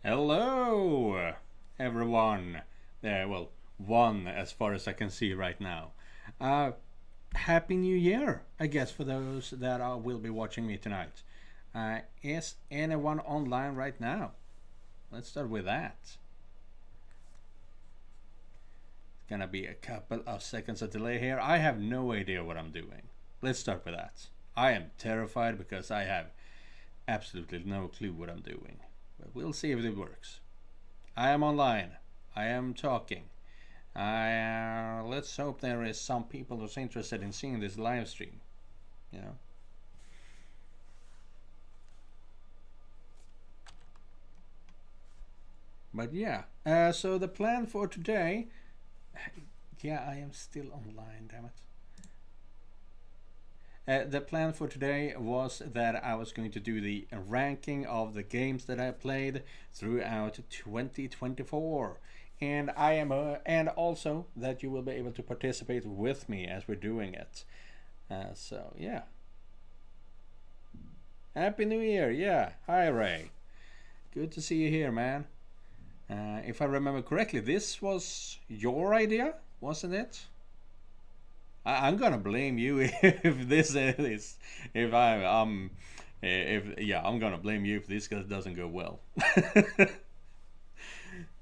Hello, everyone. Well, one as far as I can see right now. Uh, Happy New Year, I guess, for those that will be watching me tonight. Is anyone online right now? Let's start with that. It's gonna be a couple of seconds of delay here. I have no idea what I'm doing. Let's start with that. I am terrified because I have absolutely no clue what I'm doing. But we'll see if it works. I am online. I am talking. Let's hope there is some people who's interested in seeing this live stream. You know. But yeah, so the plan for today. Yeah, I am still online. Damn it. The plan for today was that I was going to do the ranking of the games that I played throughout 2024, and and also that you will be able to participate with me as we're doing it. So yeah, Happy New Year! Yeah, hi Ray, good to see you here, man. If I remember correctly, this was your idea, wasn't it? I'm gonna blame you if this is if I'm if yeah, I'm gonna blame you if this doesn't go well.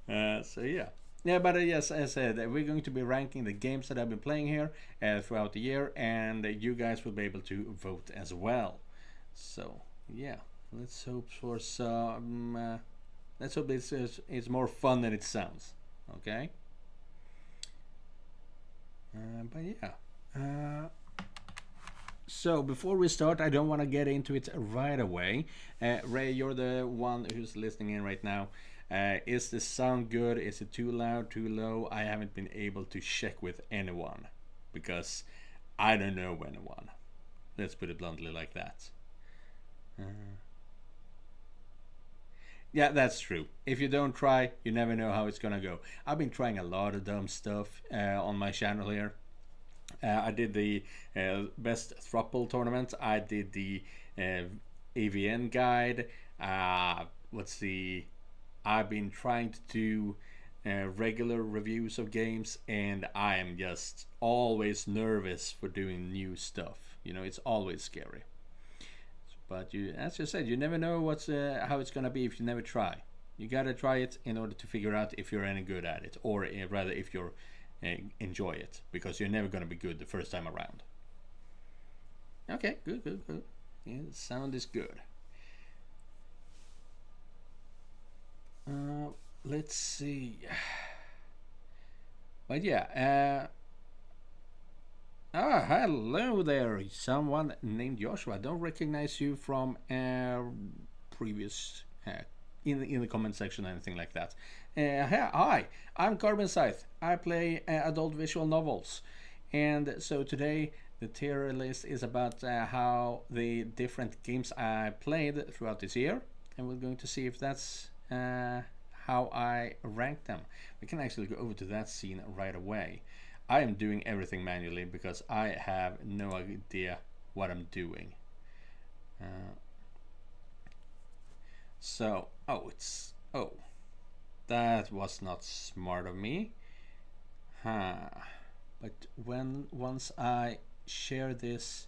So yeah. Yeah, but yes, as I said, we're going to be ranking the games that I've been playing here throughout the year, and you guys will be able to vote as well. So yeah, let's hope for some. Let's hope it's more fun than it sounds. Okay. But yeah. So before we start, I don't want to get into it right away. Ray, you're the one who's listening in right now. Is the sound good? Is it too loud, too low? I haven't been able to check with anyone because I don't know anyone. Let's put it bluntly like that. Yeah, that's true. If you don't try, you never know how it's gonna go. I've been trying a lot of dumb stuff on my channel here. I did the best thruple tournament. I did the AVN guide. Let's see. I've been trying to do regular reviews of games, and I am just always nervous for doing new stuff. You know, it's always scary. But you, as you said, you never know how it's gonna be if you never try. You gotta try it in order to figure out if you're any good at it, or rather if you're enjoy it, because you're never gonna be good the first time around. Okay, good. Yeah, the sound is good. Let's see. But yeah. Hello there, someone named Joshua. I don't recognize you from previous in the comment section or anything like that. Hi, I'm Carbon Scythe. I play adult visual novels, and so today the tier list is about how the different games I played throughout this year, and we're going to see if that's how I rank them. We can actually go over to that scene right away. I am doing everything manually because I have no idea what I'm doing. That was not smart of me. But once I share this,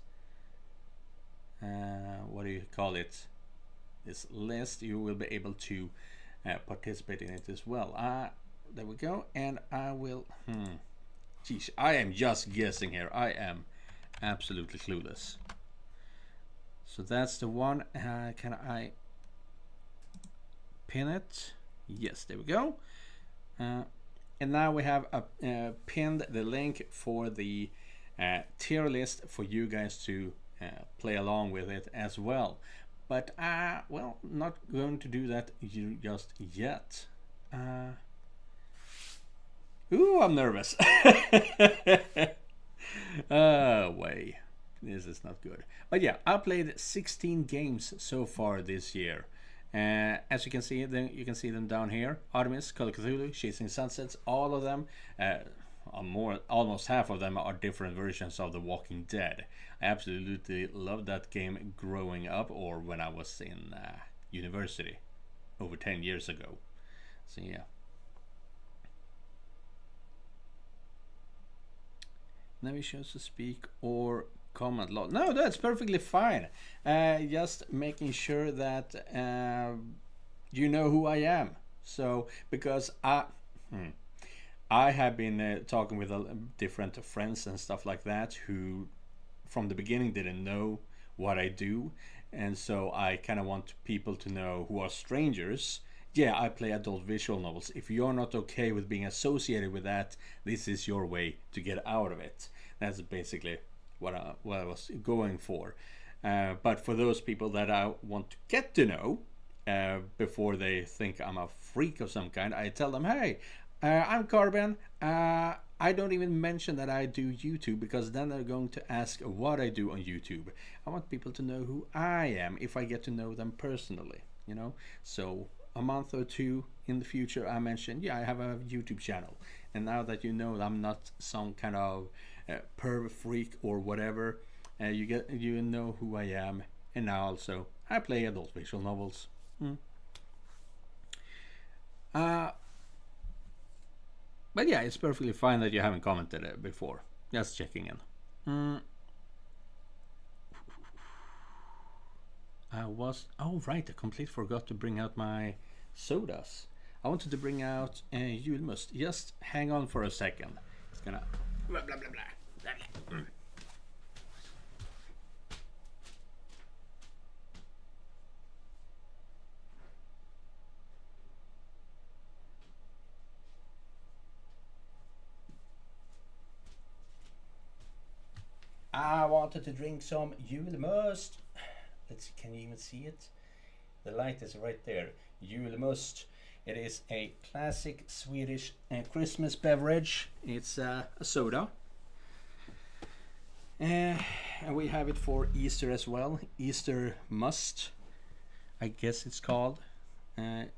what do you call it? This list, you will be able to participate in it as well. There we go, and I will. Geez, I am just guessing here. I am absolutely clueless. So that's the one. Can I pin it? Yes, there we go. And now we have pinned the link for the tier list for you guys to play along with it as well. But well, not going to do that just yet. Ooh, I'm nervous. Way. This is not good. But yeah, I played 16 games so far this year. As you can see, you can see them down here. Artemis, Cthulhu, Chasing Sunsets, all of them. Almost half of them are different versions of The Walking Dead. I absolutely loved that game growing up, or when I was in university. over 10 years ago. So yeah. Now we chose to speak or comment lot. No, that's perfectly fine. Just making sure that you know who I am. So because I have been talking with different friends and stuff like that who from the beginning didn't know what I do, and so I kind of want people to know who are strangers. Yeah, I play adult visual novels. If you're not okay with being associated with that, this is your way to get out of it. That's basically what I was going for. But for those people that I want to get to know before they think I'm a freak of some kind, I tell them, hey, I'm Carbon. I don't even mention that I do YouTube because then they're going to ask what I do on YouTube. I want people to know who I am if I get to know them personally, you know? So a month or two in the future, I mentioned, yeah, I have a YouTube channel. And now that you know I'm not some kind of perv freak or whatever, you know who I am. And now also, I play adult visual novels. But yeah, it's perfectly fine that you haven't commented it before. Just checking in. Oh right, I completely forgot to bring out my sodas. I wanted to bring out Julmust. Just hang on for a second. It's gonna blah blah blah blah. I wanted to drink some Julmust. Let's see, can you even see it? The light is right there. Julmust. It is a classic Swedish Christmas beverage. It's a soda. And we have it for Easter as well. Easter must, I guess it's called.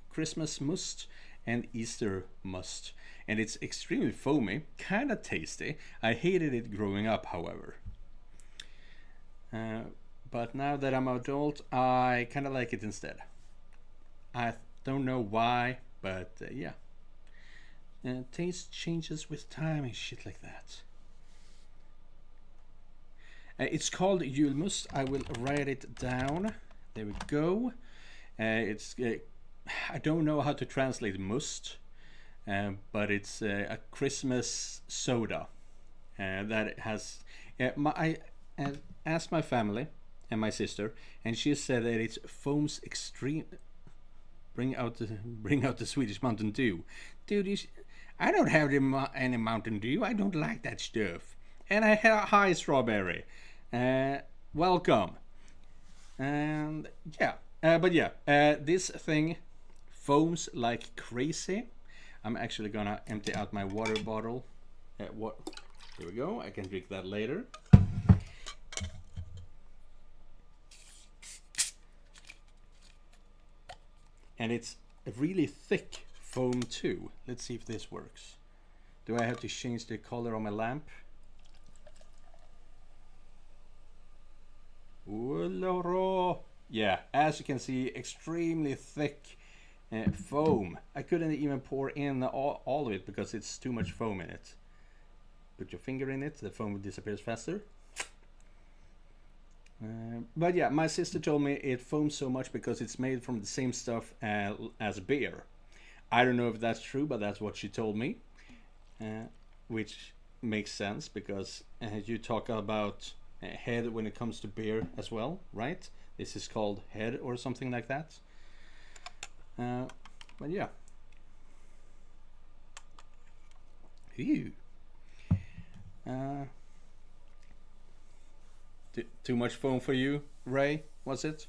Christmas must and Easter must. And it's extremely foamy, kind of tasty. I hated it growing up, however. But now that I'm adult, I kind of like it instead. I don't know why, but yeah. Taste changes with time and shit like that. It's called Julmust. I will write it down. There we go. It's I don't know how to translate must, but it's a Christmas soda that has. I asked my family and my sister, and she said that it's foams extreme. Bring out the Swedish Mountain Dew, dude. I don't have any Mountain Dew. I don't like that stuff. And I had a high strawberry. Welcome. And yeah, but yeah, this thing foams like crazy. I'm actually gonna empty out my water bottle. Here we go. I can drink that later. And it's a really thick foam too. Let's see if this works. Do I have to change the color on my lamp? Yeah, as you can see, extremely thick foam. I couldn't even pour in all of it because it's too much foam in it. Put your finger in it, the foam disappears faster. But yeah, my sister told me it foams so much because it's made from the same stuff as beer. I don't know if that's true, but that's what she told me, which makes sense because you talk about head when it comes to beer as well, right? This is called head or something like that. But yeah. Ew. Too much foam for you, Ray? Was it?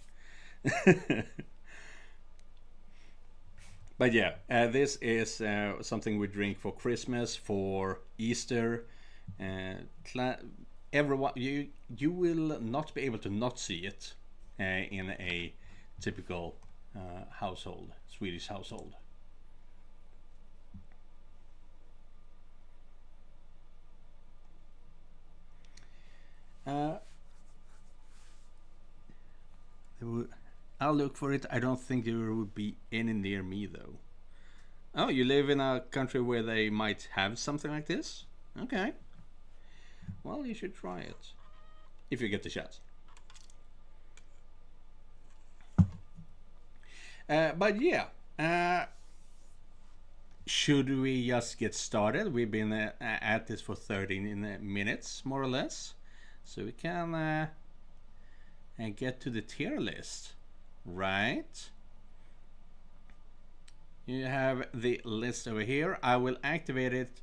But yeah, this is something we drink for Christmas, for Easter. Everyone, you will not be able to not see it in a typical household, Swedish household. I'll look for it. I don't think there would be any near me though. Oh, you live in a country where they might have something like this? Okay. Well, you should try it. If you get the chance. But yeah. Should we just get started? We've been at this for 13 minutes, more or less. So we can get to the tier list. Right? You have the list over here. I will activate it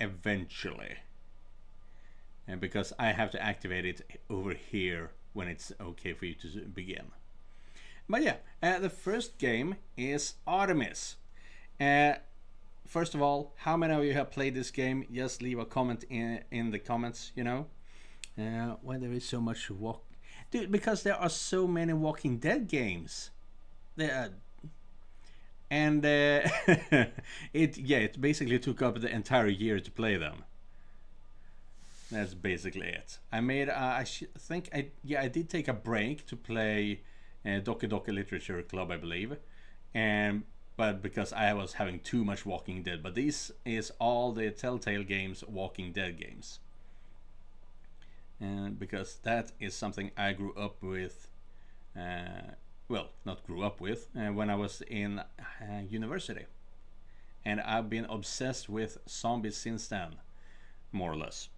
eventually. And because I have to activate it over here when it's okay for you to begin. But yeah, the first game is Artemis. First of all, how many of you have played this game? Just leave a comment in the comments, you know. Why there is so much Dude, because there are so many Walking Dead games. And it basically took up the entire year to play them. That's basically it. I made I did take a break to play Doki Literature Club, I believe, but because I was having too much Walking Dead. But this is all the Telltale games, Walking Dead games. And because that is something I grew up with, not grew up with, when I was in university. And I've been obsessed with zombies since then, more or less.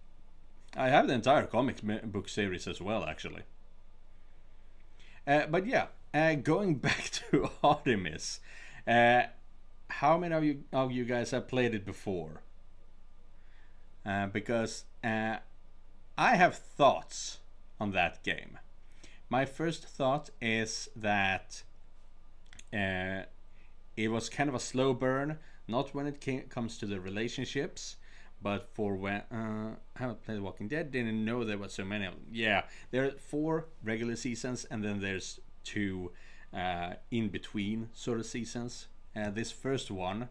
I have the entire comic book series as well, actually. But yeah, going back to Artemis, how many of you guys have played it before? Because I have thoughts on that game. My first thought is that it was kind of a slow burn, not when it comes to the relationships, but for when I haven't played Walking Dead, didn't know there were so many of them. Yeah, there are 4 regular seasons, and then there's 2 in between sort of seasons. This first one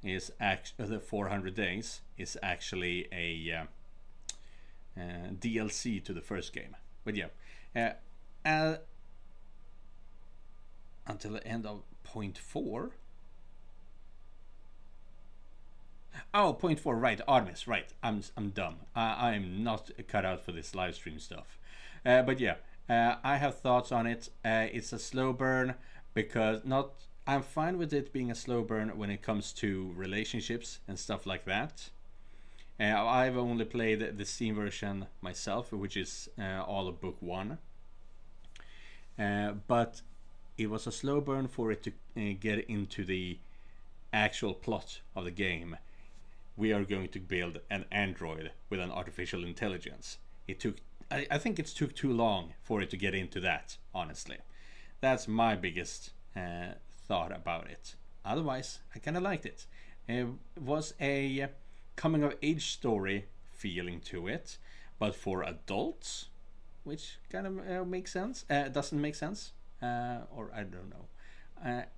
is the 400 days is actually a DLC to the first game. But yeah, until the end of point 4. Oh, point 4, right, Artemis, right. I'm dumb. I'm not cut out for this live stream stuff. But yeah, I have thoughts on it. It's a slow burn because I'm fine with it being a slow burn when it comes to relationships and stuff like that. I've only played the Steam version myself, which is all of book 1. But it was a slow burn for it to get into the actual plot of the game. We are going to build an android with an artificial intelligence. I think it took too long for it to get into that, honestly. That's my biggest thought about it. Otherwise, I kind of liked it. It was a coming of age story feeling to it, but for adults, which kind of makes sense. Doesn't make sense, or I don't know.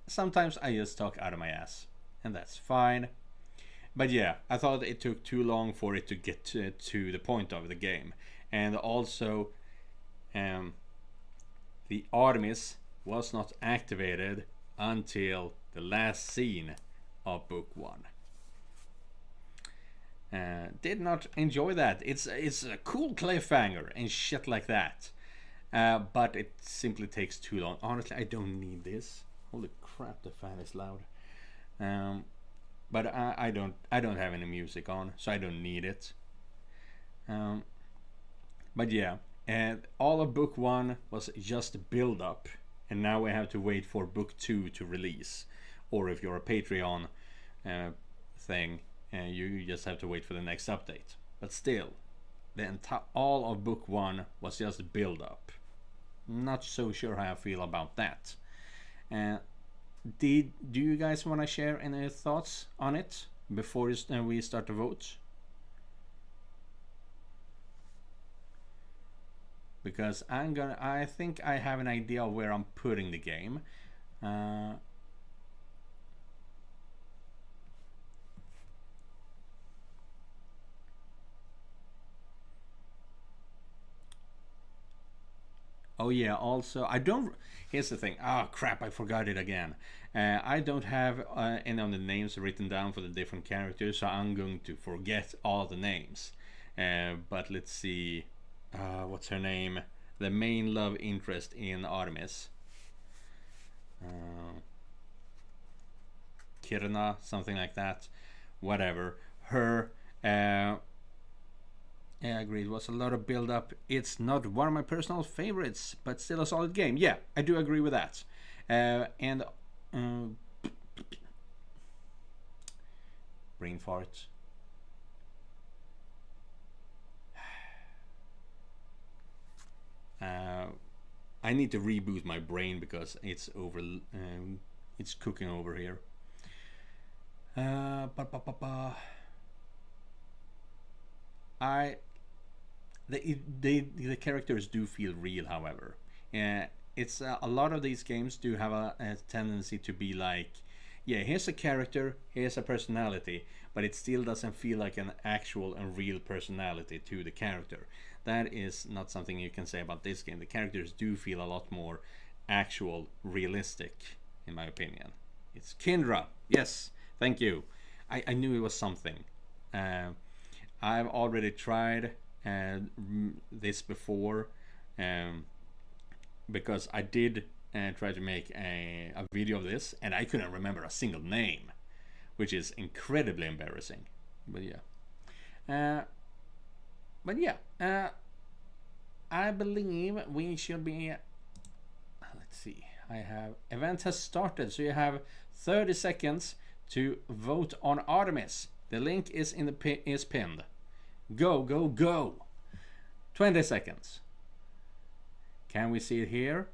Sometimes I just talk out of my ass, and that's fine. But yeah, I thought it took too long for it to get to the point of the game. And also, the Artemis was not activated until the last scene of book 1. Did not enjoy that. It's a cool cliffhanger and shit like that. But it simply takes too long. Honestly, I don't need this. Holy crap, the fan is loud. But I don't have any music on, so I don't need it. But yeah, all of book 1 was just build up, and now we have to wait for book 2 to release. Or if you're a Patreon thing, you just have to wait for the next update. But still, all of book 1 was just build up. Not so sure how I feel about that. Do you guys want to share any thoughts on it before we start to vote? Because I think I have an idea of where I'm putting the game. Oh yeah, also I don't. Here's the thing. Oh crap! I forgot it again. I don't have any of the names written down for the different characters, so I'm going to forget all the names. But let's see. What's her name? The main love interest in Artemis. Kirna, something like that. Whatever. Her. Yeah, I agree. It was a lot of build up. It's not one of my personal favorites, but still a solid game. Yeah, I do agree with that. And brain fart. I need to reboot my brain because it's over. It's cooking over here. The characters do feel real, however. It's a lot of these games do have a tendency to be like, yeah, here's a character, here's a personality, but it still doesn't feel like an actual and real personality to the character. That is not something you can say about this game. The characters do feel a lot more actual, realistic, in my opinion. It's Kindra. Yes, thank you. I knew it was something. I've already tried this before because I did try to make a video of this and I couldn't remember a single name, which is incredibly embarrassing. But yeah. I believe we should be. Let's see. I have event has started, so you have 30 seconds to vote on Artemis. The link is in the is pinned. Go, go, go! 20 seconds. Can we see it here?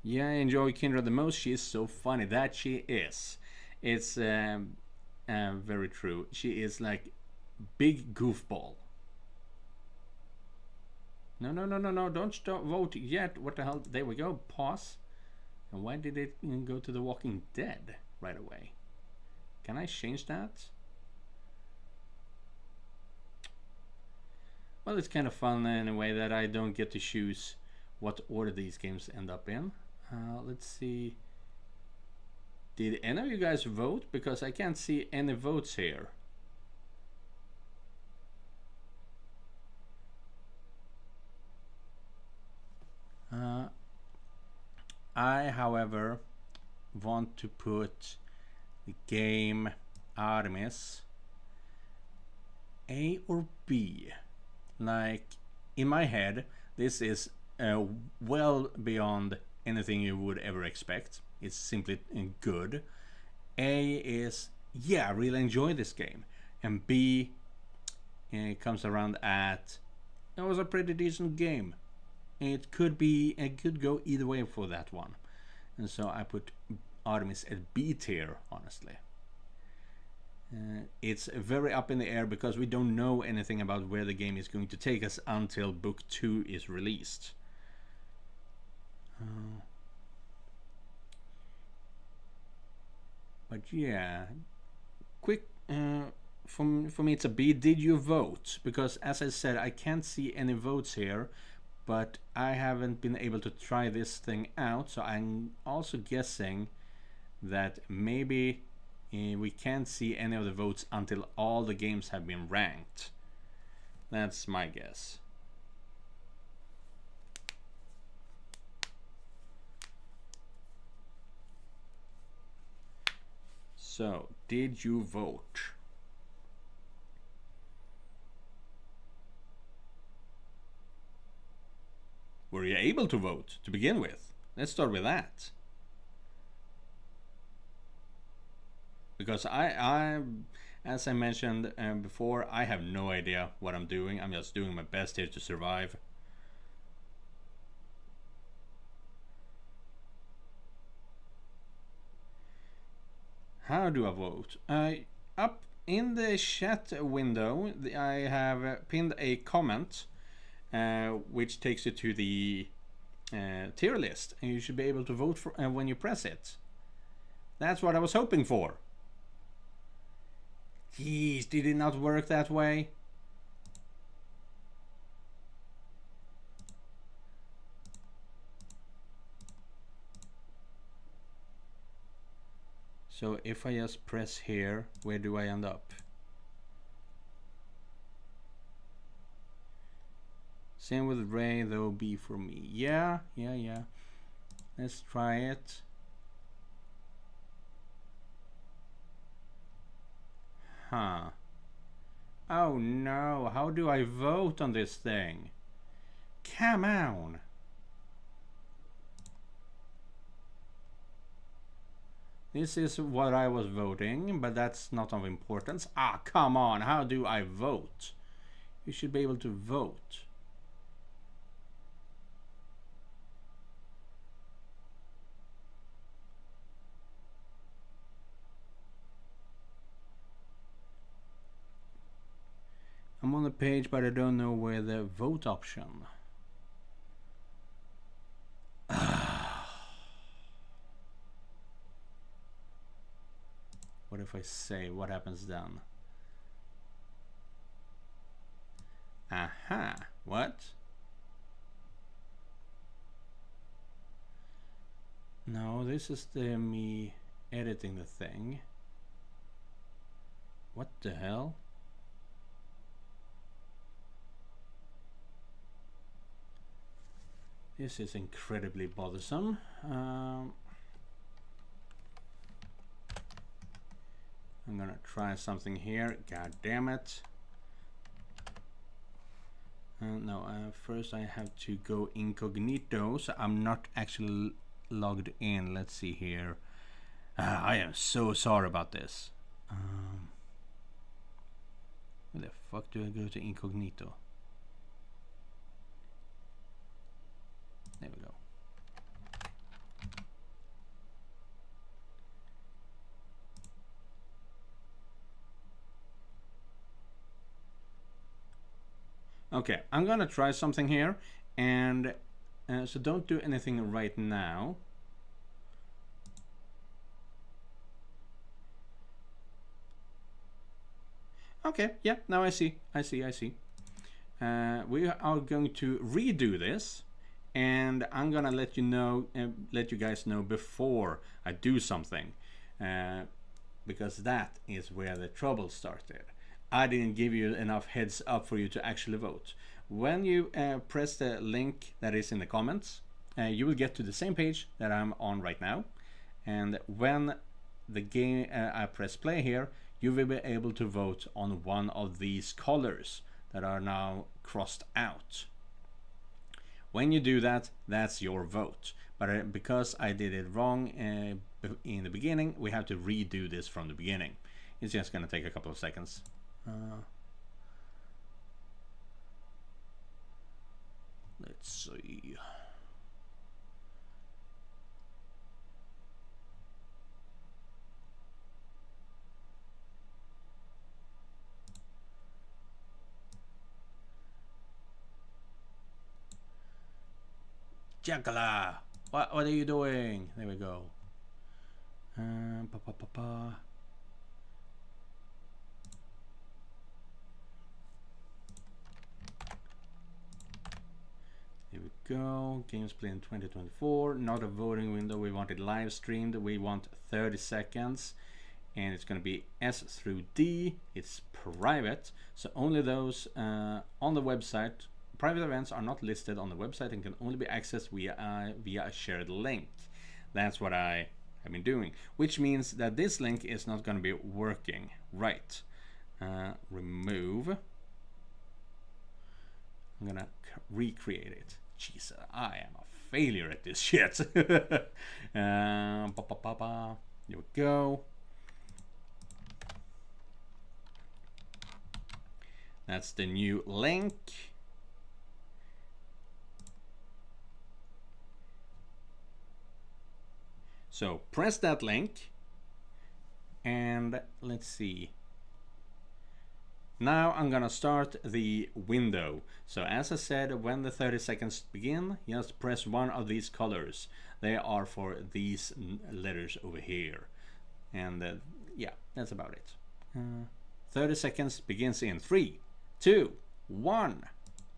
Yeah, I enjoy Kindra the most. She is so funny. That she is. It's very true. She is like big goofball. No, no, no, no, no. Don't stop vote yet. What the hell? There we go. Pause. And why did it go to The Walking Dead right away? Can I change that? Well, it's kind of fun in a way that I don't get to choose what order these games end up in. Let's see. Did any of you guys vote? Because I can't see any votes here. I, however, want to put the game Artemis A or B. Like, in my head, this is well beyond anything you would ever expect. It's simply good. A is, yeah, I really enjoy this game. And B comes around at, it was a pretty decent game. It could go either way for that one. And so I put Artemis at B tier, honestly. It's very up in the air because we don't know anything about where the game is going to take us until book 2 is released. But yeah, quick, for me it's a B. Did you vote? Because as I said, I can't see any votes here, but I haven't been able to try this thing out, so I'm also guessing that maybe we can't see any of the votes until all the games have been ranked. That's my guess. So, did you vote? Were you able to vote to begin with? Let's start with that. Because I as I mentioned before, I have no idea what I'm doing. I'm just doing my best here to survive. How do I vote? Up in the chat window, I have pinned a comment which takes you to the tier list, and you should be able to vote for when you press it. That's what I was hoping for. Jeez, did it not work that way? So if I just press here, where do I end up? Same with Ray, though B for me. Yeah. Let's try it. Huh. Oh no, how do I vote on this thing? Come on. This is what I was voting, but that's not of importance. Ah, come on, how do I vote? You should be able to vote. I'm on the page, but I don't know where the vote option. What if I say, what happens then? Aha, what? No, this is me editing the thing. What the hell? This is incredibly bothersome. I'm gonna try something here. God damn it. No, first I have to go incognito, so I'm not actually logged in. Let's see here. I am so sorry about this. Where the fuck do I go to incognito? There we go. Okay, I'm gonna try something here, and so don't do anything right now. Okay, yeah, now I see. We are going to redo this, and I'm gonna let you guys know before I do something, because that is where the trouble started. I didn't give you enough heads up for you to actually vote. When you press the link that is in the comments, you will get to the same page that I'm on right now, and when the game I press play here, you will be able to vote on one of these colors that are now crossed out. When you do that, that's your vote. But because I did it wrong in the beginning, we have to redo this from the beginning. It's just going to take a couple of seconds. Let's see. Jackala, what are you doing? There we go. Here we go. Games played in 2024. Not a voting window. We want it live streamed. We want 30 seconds. And it's going to be S through D. It's private. So only those on the website. Private events are not listed on the website and can only be accessed via a shared link. That's what I have been doing. Which means that this link is not going to be working. Right. Remove. I'm going to recreate it. Jeez, I am a failure at this shit. Here we go. That's the new link. So press that link and let's see. Now I'm gonna start the window. So as I said, when the 30 seconds begin, just press one of these colors. They are for these letters over here. And yeah, that's about it. 30 seconds begins in 3, 2, 1.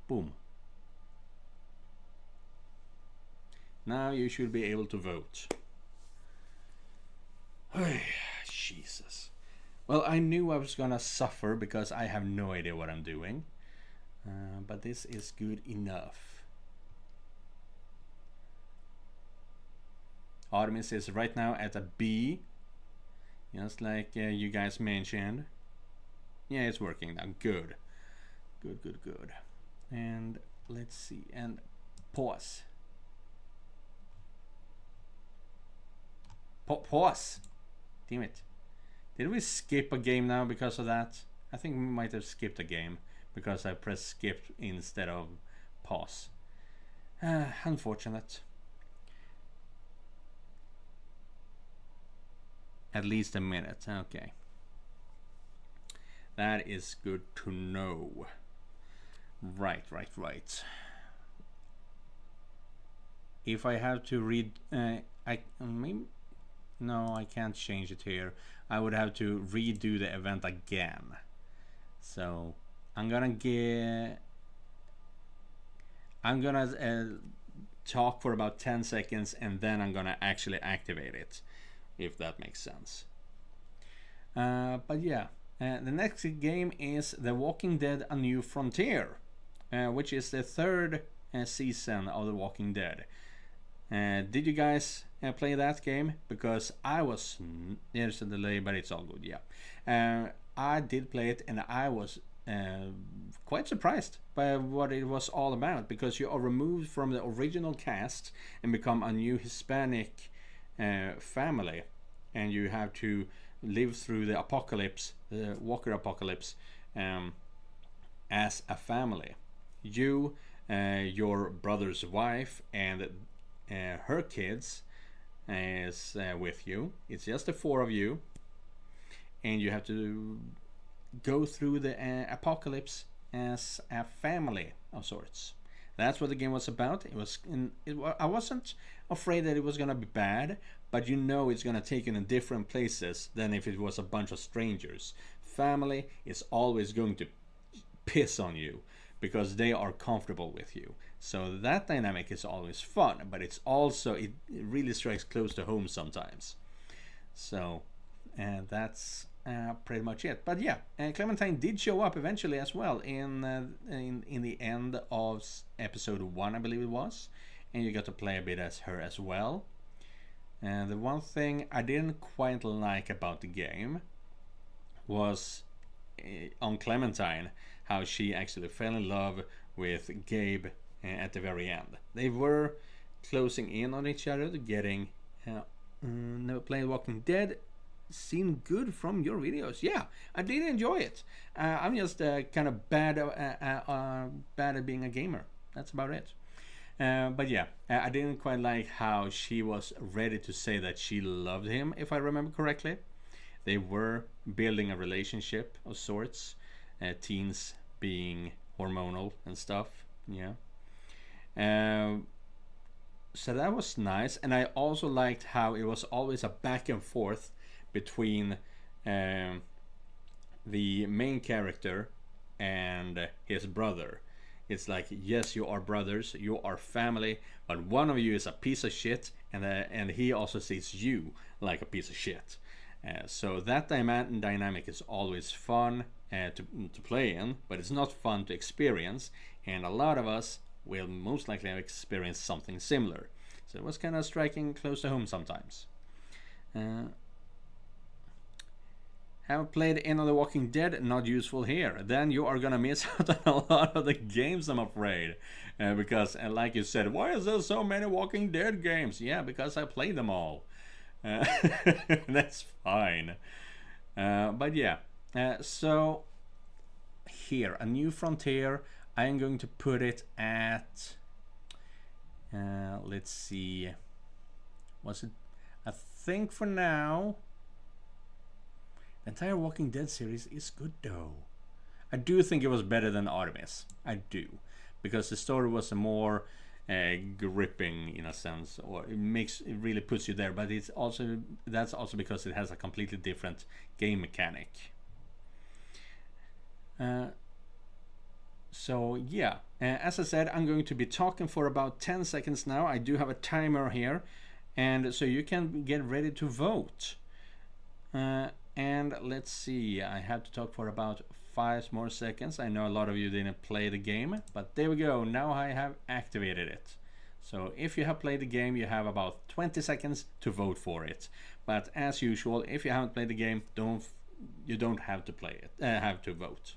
Boom. Now you should be able to vote. Jesus. Well, I knew I was gonna suffer because I have no idea what I'm doing. But this is good enough. Artemis is right now at a B. Just like you guys mentioned. Yeah, it's working now. Good. Good. And let's see. And pause. Pause. Damn it. Did we skip a game now because of that? I think we might have skipped a game because I pressed skip instead of pause. Unfortunate. At least a minute. Okay. That is good to know. Right. If I have to read, no, I can't change it here. I would have to redo the event again. So I'm gonna talk for about 10 seconds and then I'm gonna actually activate it, if that makes sense. But yeah, the next game is The Walking Dead: A New Frontier, which is the third season of The Walking Dead. Did you guys play that game? Because I was... There's a delay, but it's all good, yeah. I did play it and I was quite surprised by what it was all about, because you are removed from the original cast and become a new Hispanic family, and you have to live through the apocalypse, the Walker apocalypse, as a family. You, your brother's wife, and her kids is with you. It's just the four of you, and you have to go through the apocalypse as a family of sorts. That's what the game was about. I wasn't afraid that it was gonna be bad, but you know it's gonna take you in different places than if it was a bunch of strangers. Family is always going to piss on you because they are comfortable with you. So that dynamic is always fun, but it's also, it really strikes close to home sometimes. So that's pretty much it. But yeah, Clementine did show up eventually as well in the end of episode 1, I believe it was, and you got to play a bit as her as well. And the one thing I didn't quite like about the game was on Clementine, how she actually fell in love with Gabe at the very end. They were closing in on each other, getting never played Walking Dead. Seemed good from your videos. Yeah, I did enjoy it. I'm just kind of bad at being a gamer. That's about it. But yeah, I didn't quite like how she was ready to say that she loved him, if I remember correctly. They were building a relationship of sorts, teens being hormonal and stuff. Yeah. So that was nice, and I also liked how it was always a back and forth between the main character and his brother. It's like, yes, you are brothers, you are family, but one of you is a piece of shit, and he also sees you like a piece of shit. So that dynamic is always fun to play in, but it's not fun to experience, and a lot of us will most likely have experienced something similar. So it was kind of striking close to home sometimes. Haven't played any of The Walking Dead, not useful here. Then you are gonna miss out on a lot of the games, I'm afraid. Because, like you said, why is there so many Walking Dead games? Yeah, because I played them all. That's fine. But yeah, so here, A New Frontier. I am going to put it at, let's see, was it, I think for now, the entire Walking Dead series is good though. I do think it was better than Artemis. I do. Because the story was more gripping in a sense, or it really puts you there, but that's also because it has a completely different game mechanic. So yeah, as I said, I'm going to be talking for about 10 seconds now. I do have a timer here, and so you can get ready to vote. And let's see, I have to talk for about 5 more seconds. I know a lot of you didn't play the game, but there we go. Now I have activated it. So if you have played the game, you have about 20 seconds to vote for it. But as usual, if you haven't played the game, you don't have to play it. Have to vote.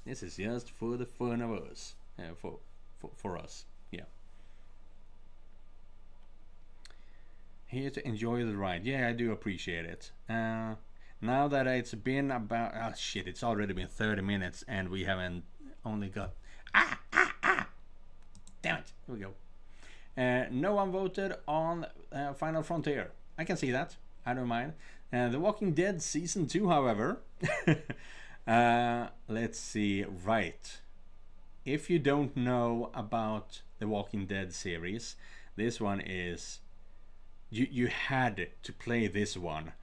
This is just for the fun of us, for us. Yeah. Here to enjoy the ride. Yeah, I do appreciate it. Now that it's been about it's already been 30 minutes and we haven't only got damn it. Here we go. No one voted on Final Frontier. I can see that. I don't mind. The Walking Dead Season 2, however. Let's see. Right. If you don't know about the Walking Dead series, this one is... You had to play this one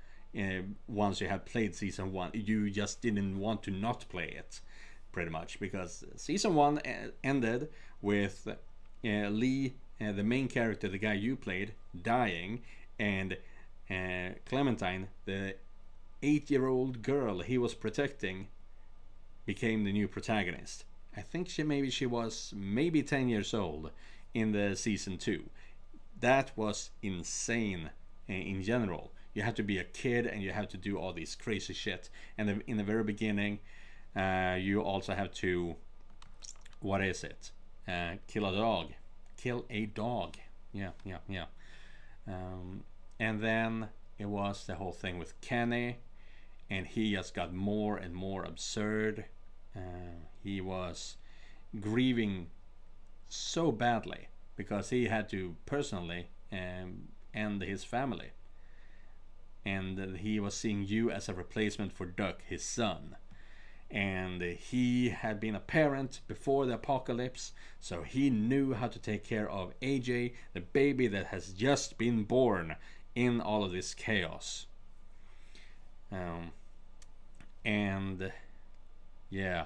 once you had played Season 1. You just didn't want to not play it, pretty much. Because Season 1 ended with Lee, the main character, the guy you played, dying. And Clementine, the 8-year-old girl he was protecting, became the new protagonist. I think she was maybe 10 years old in the Season 2. That was insane in general. You have to be a kid and you have to do all these crazy shit. And in the very beginning, you also have to... What is it? Kill a dog. Kill a dog. Yeah. And then it was the whole thing with Kenny. And he just got more and more absurd. He was grieving so badly because he had to personally end his family. And he was seeing you as a replacement for Duck, his son. And he had been a parent before the apocalypse, so he knew how to take care of AJ, the baby that has just been born in all of this chaos. And yeah,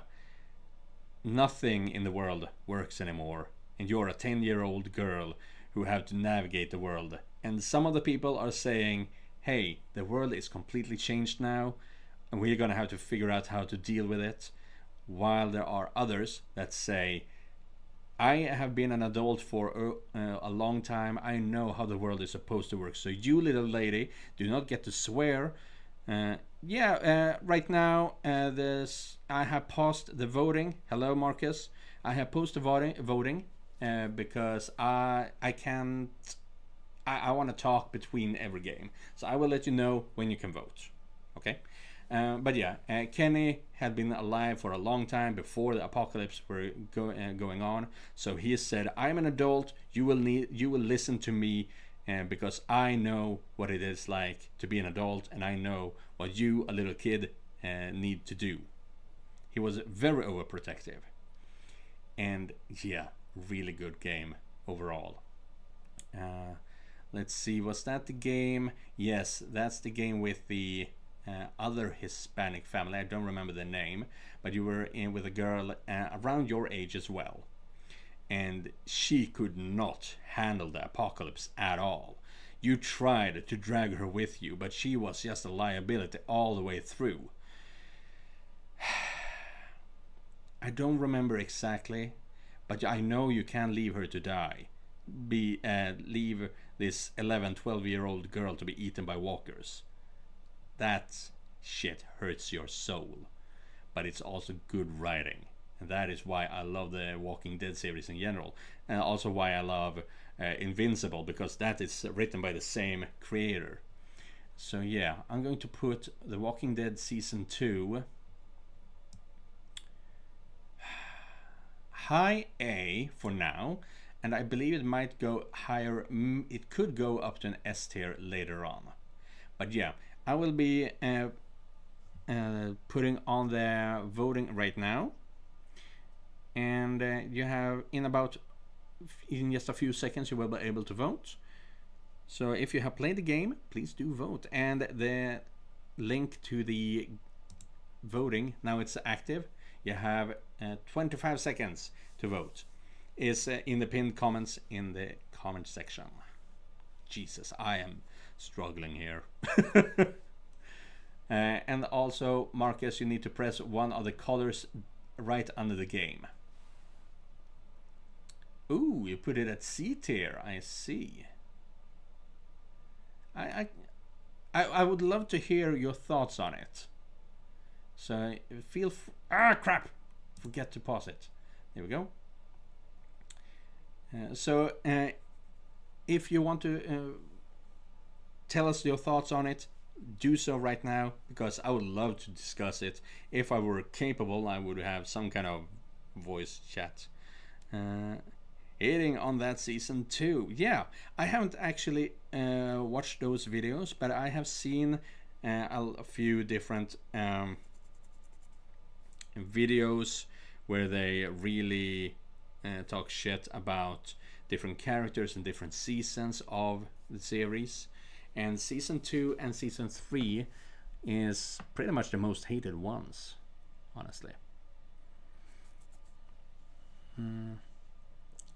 nothing in the world works anymore. And you're a 10-year-old girl who have to navigate the world. And some of the people are saying, hey, the world is completely changed now, and we're gonna have to figure out how to deal with it. While there are others that say, I have been an adult for a long time. I know how the world is supposed to work. So you, little lady, do not get to swear. Right now, I have paused the voting. Hello, Marcus. I have paused the voting because I want to talk between every game. So I will let you know when you can vote. Okay? But yeah, Kenny had been alive for a long time before the apocalypse were going on. So he said, I'm an adult. You will listen to me because I know what it is like to be an adult, and I know what you, a little kid, need to do. He was very overprotective. And yeah, really good game overall. Let's see, was that the game? Yes, that's the game with the other Hispanic family. I don't remember the name, but you were in with a girl around your age as well. And she could not handle the apocalypse at all. You tried to drag her with you, but she was just a liability all the way through. I don't remember exactly, but I know you can't leave her to die. Leave this 11, 12-year-old girl to be eaten by walkers. That shit hurts your soul. But it's also good writing. And that is why I love the Walking Dead series in general. And also why I love Invincible, because that is written by the same creator. So yeah, I'm going to put the Walking Dead Season 2 high A for now. And I believe it might go higher. It could go up to an S tier later on. But yeah, I will be putting on the voting right now. And you have in just a few seconds you will be able to vote. So if you have played the game, please do vote. And the link to the voting, now it's active. You have 25 seconds to vote. Is in the pinned comments in the comment section. Jesus, I am struggling here. And also, Marcus, you need to press one of the colors right under the game. Ooh, you put it at C tier. I see. I would love to hear your thoughts on it. So feel crap! Forget to pause it. There we go. So if you want to tell us your thoughts on it, do so right now, because I would love to discuss it. If I were capable, I would have some kind of voice chat. Hitting on that season 2. Yeah, I haven't actually watched those videos, but I have seen a few different videos where they really talk shit about different characters and different seasons of the series. And season 2 and season 3 is pretty much the most hated ones, honestly.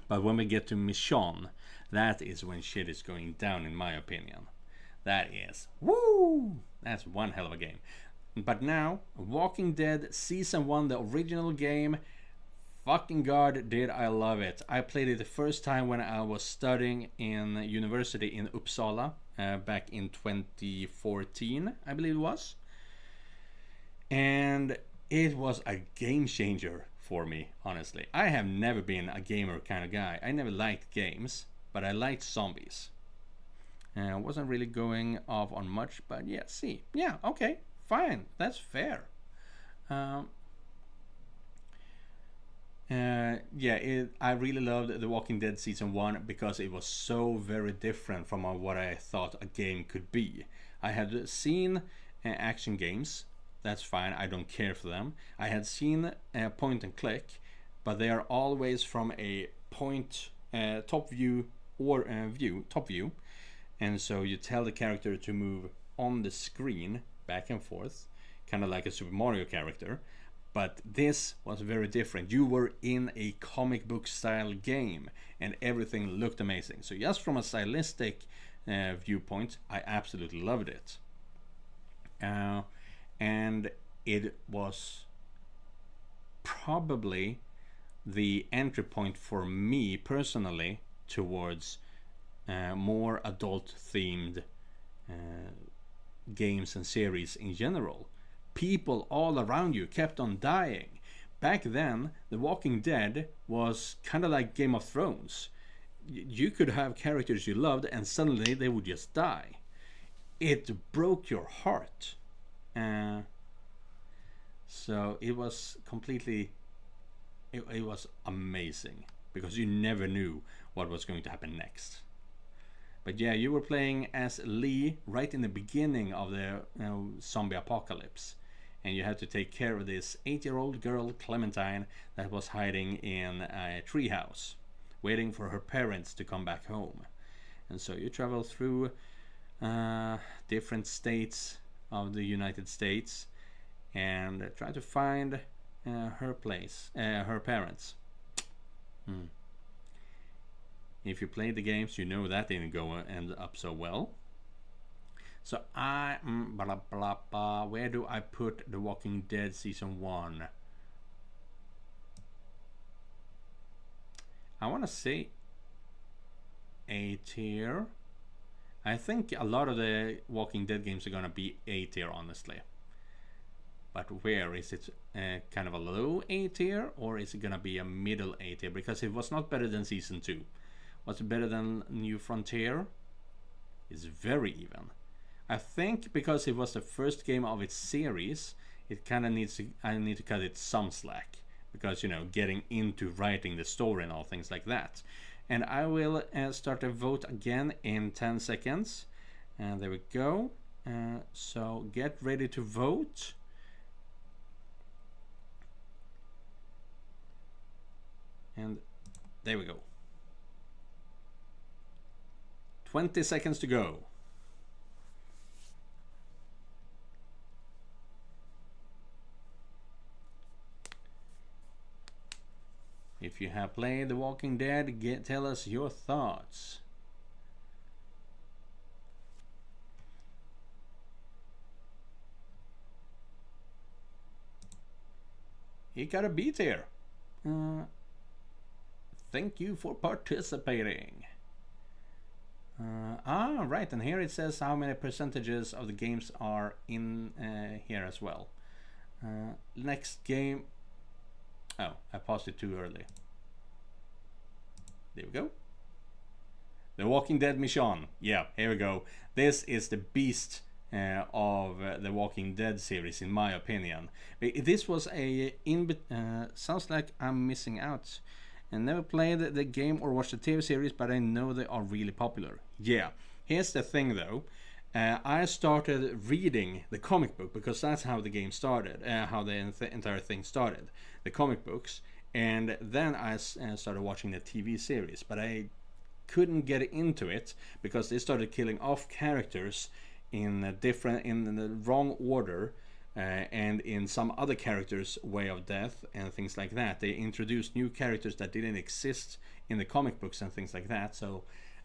But when we get to Michonne, that is when shit is going down, in my opinion. That is, woo! That's one hell of a game. But now, Walking Dead Season 1, the original game, fucking god, did I love it. I played it the first time when I was studying in university in Uppsala, back in 2014, I believe it was. And it was a game changer for me, honestly. I have never been a gamer kind of guy. I never liked games, but I liked zombies. I wasn't really going off on much, but yeah, see. Yeah, okay, fine, that's fair. I really loved The Walking Dead Season 1 because it was so very different from what I thought a game could be. I had seen action games. That's fine, I don't care for them. I had seen point and click, but they are always from a point, top view, or top view. And so you tell the character to move on the screen back and forth, kind of like a Super Mario character. But this was very different. You were in a comic book style game and everything looked amazing. So just from a stylistic viewpoint, I absolutely loved it. And it was probably the entry point for me personally towards more adult themed games and series in general. People all around you kept on dying. Back then, The Walking Dead was kind of like Game of Thrones. You could have characters you loved and suddenly they would just die. It broke your heart. So it was completely, it was amazing because you never knew what was going to happen next. But yeah, you were playing as Lee right in the beginning of the zombie apocalypse. And you had to take care of this 8-year-old girl, Clementine, that was hiding in a treehouse, waiting for her parents to come back home. And so you travel through different states of the United States and try to find her parents. If you played the games, you know that didn't end up so well. So where do I put The Walking Dead Season 1? I want to say A tier. I think a lot of the Walking Dead games are going to be A tier, honestly. But where is it? Kind of a low A tier, or is it going to be a middle A tier? Because it was not better than Season 2. Was it better than New Frontier? It's very even. I think because it was the first game of its series, it kind of needs to. I need to cut it some slack because, you know, getting into writing the story and all things like that. And I will start a vote again in 10 seconds. And there we go. So get ready to vote. And there we go. 20 seconds to go. If you have played The Walking Dead, tell us your thoughts. He got a beat here. Thank you for participating. Right, and here it says how many percentages of the games are in here as well. Next game. Oh, I paused it too early. There we go. The Walking Dead Michonne. Yeah, here we go. This is the beast of the Walking Dead series, in my opinion. This was a sounds like I'm missing out. I never played the game or watched the TV series, but I know they are really popular. Yeah, here's the thing though. I started reading the comic book because that's how the game started, how the entire thing started, the comic books, and then I started watching the TV series, but I couldn't get into it because they started killing off characters in the wrong order, and in some other characters' way of death and things like that. They introduced new characters that didn't exist in the comic books and things like that, so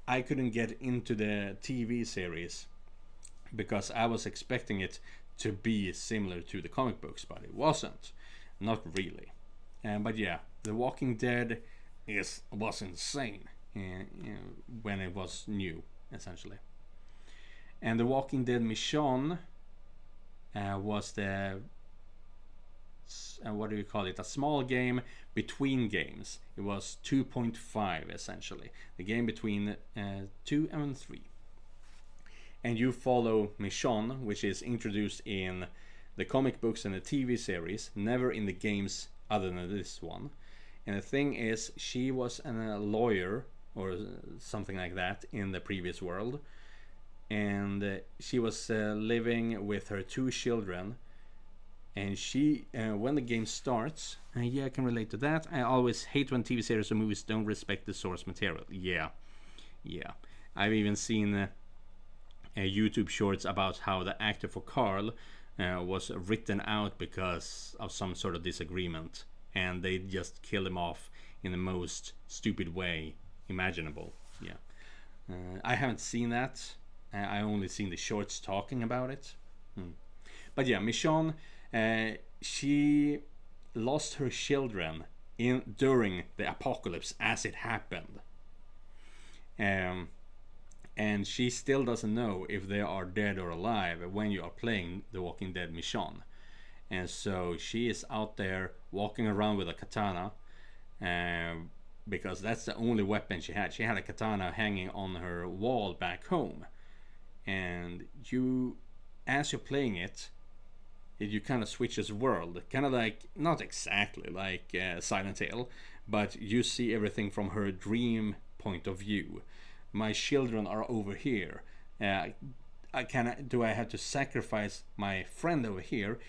I couldn't get into the TV series because I was expecting it to be similar to the comic books, but it wasn't. Not really. But yeah, The Walking Dead was insane when it was new, essentially. And The Walking Dead Michonne was the what do you call it? A small game between games. It was 2.5 essentially, the game between 2 and 3. And you follow Michonne, which is introduced in the comic books and the TV series, never in the games other than this one. And the thing is, she was a lawyer or something like that in the previous world, and she was living with her 2 children. And she, when the game starts, yeah, I can relate to that. I always hate when TV series or movies don't respect the source material. Yeah. I've even seen YouTube shorts about how the actor for Carl was written out because of some sort of disagreement, and they just killed him off in the most stupid way imaginable. Yeah, I haven't seen that. I only seen the shorts talking about it. But yeah, Michonne, she lost her children during the apocalypse as it happened. And she still doesn't know if they are dead or alive when you are playing The Walking Dead Michonne. And so she is out there walking around with a katana, because that's the only weapon she had. She had a katana hanging on her wall back home. And you, as you're playing it, you kind of switches world, kind of like, not exactly like Silent Hill, but you see everything from her dream point of view. My children are over here. Do I have to sacrifice my friend over here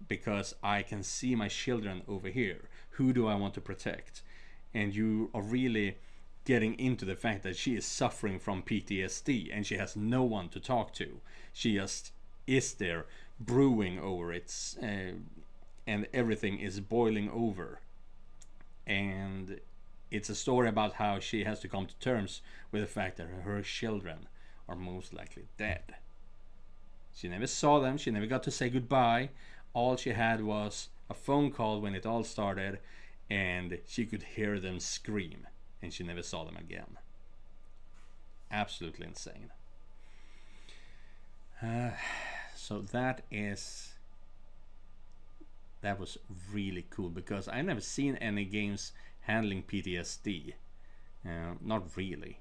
because I can see my children over here? Who do I want to protect? And you are really getting into the fact that she is suffering from PTSD and she has no one to talk to. She just is there brewing over it, and everything is boiling over. And it's a story about how she has to come to terms with the fact that her children are most likely dead. She never saw them, she never got to say goodbye. All she had was a phone call when it all started, and she could hear them scream, and she never saw them again. Absolutely insane. So that was really cool, because I never seen any games handling PTSD. Not really.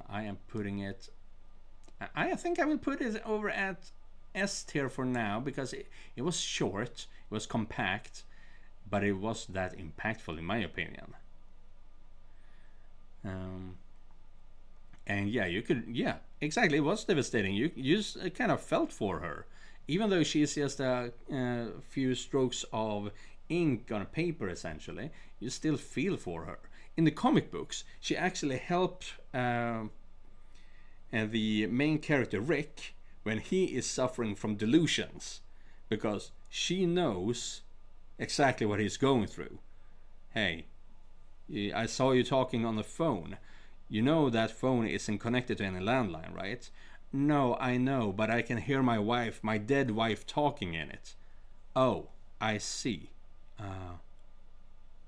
I am putting it, I think I will put it over at S tier for now, because it was short, it was compact, but it was that impactful in my opinion. And yeah, exactly, it was devastating. You kind of felt for her, even though she's just a few strokes of ink on a paper essentially. You still feel for her. In the comic books, she actually helped the main character Rick when he is suffering from delusions, because she knows exactly what he's going through. Hey, I saw you talking on the phone. You know that phone isn't connected to any landline, right? No, I know, but I can hear my wife, my dead wife, talking in it. Oh, I see.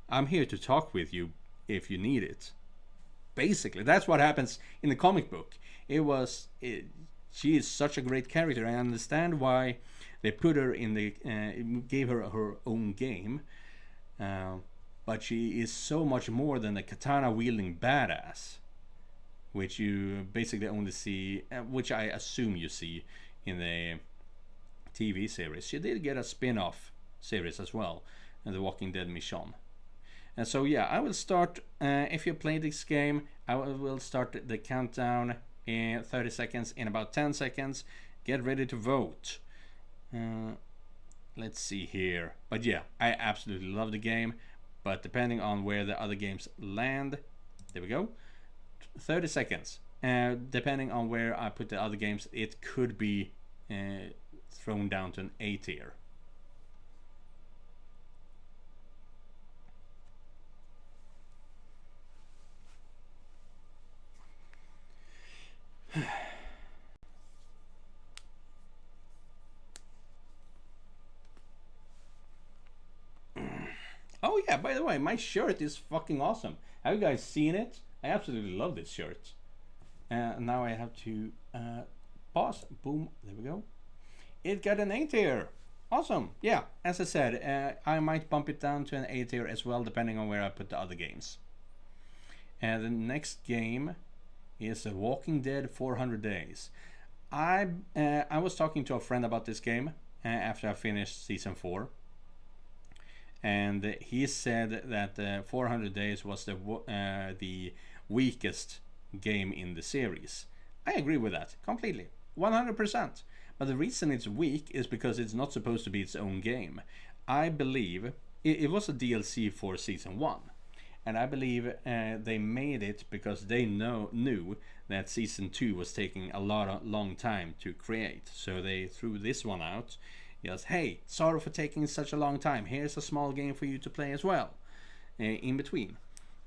I'm here to talk with you if you need it. Basically, that's what happens in the comic book. She is such a great character. I understand why they put her in the gave her her own game, but she is so much more than a katana wielding badass, which you basically only see, which I assume you see in the TV series. She did get a spin-off series as well, The Walking Dead Michonne. And so yeah, I will start, if you play this game, I will start the countdown in 30 seconds, in about 10 seconds. Get ready to vote. Let's see here. But yeah, I absolutely love the game, but depending on where the other games land, there we go, 30 seconds. Depending on where I put the other games, it could be thrown down to an A tier. Oh yeah, by the way, my shirt is fucking awesome. Have you guys seen it? I absolutely love this shirt. Now I have to pause. Boom, there we go. It got an A tier. Awesome. Yeah, as I said, I might bump it down to an A tier as well, depending on where I put the other games. And the next game is The Walking Dead 400 Days. I was talking to a friend about this game after I finished season 4. And he said that 400 Days was the weakest game in the series. I agree with that completely, 100%. But the reason it's weak is because it's not supposed to be its own game. I believe it was a DLC for season 1, and I believe they made it because they knew that season 2 was taking a long time to create. So they threw this one out. Yes, hey, sorry for taking such a long time. Here's a small game for you to play as well, in between,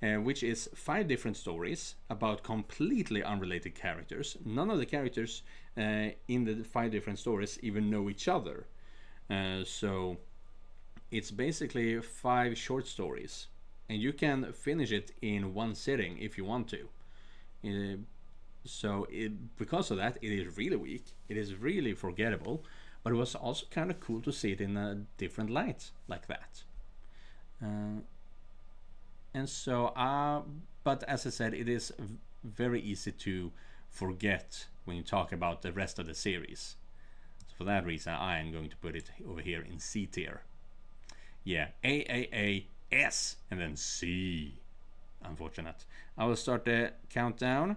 which is 5 different stories about completely unrelated characters. None of the characters in the 5 different stories even know each other. So it's basically 5 short stories, and you can finish it in one sitting if you want to. Because of that, it is really weak. It is really forgettable. But it was also kind of cool to see it in a different light like that. But as I said, it is very easy to forget when you talk about the rest of the series. So for that reason, I am going to put it over here in C tier. Yeah, A, S, and then C. Unfortunate. I will start the countdown.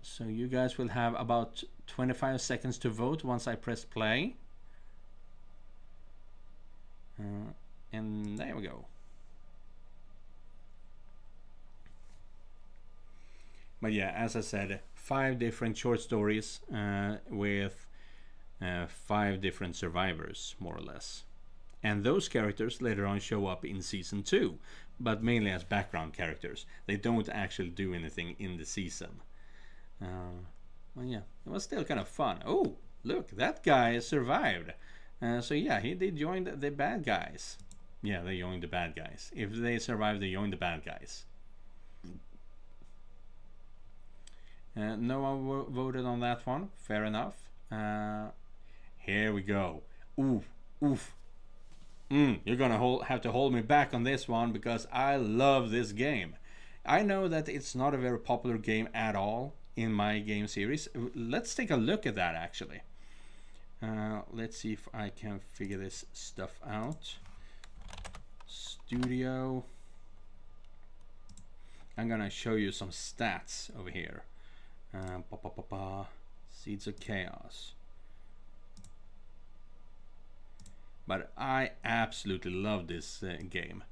So you guys will have about 25 seconds to vote once I press play. And there we go. But yeah, as I said, 5 different short stories with 5 different survivors, more or less. And those characters later on show up in season 2, but mainly as background characters. They don't actually do anything in the season. Well, yeah, it was still kind of fun. Oh, look, that guy survived. So yeah, he did join the bad guys. Yeah, they joined the bad guys. If they survive, they join the bad guys. No one voted on that one. Fair enough. Here we go. Oof. You're gonna have to hold me back on this one because I love this game. I know that it's not a very popular game at all in my game series. Let's take a look at that actually. Let's see if I can figure this stuff out. Studio. I'm gonna show you some stats over here. Seeds of Chaos. But I absolutely love this game.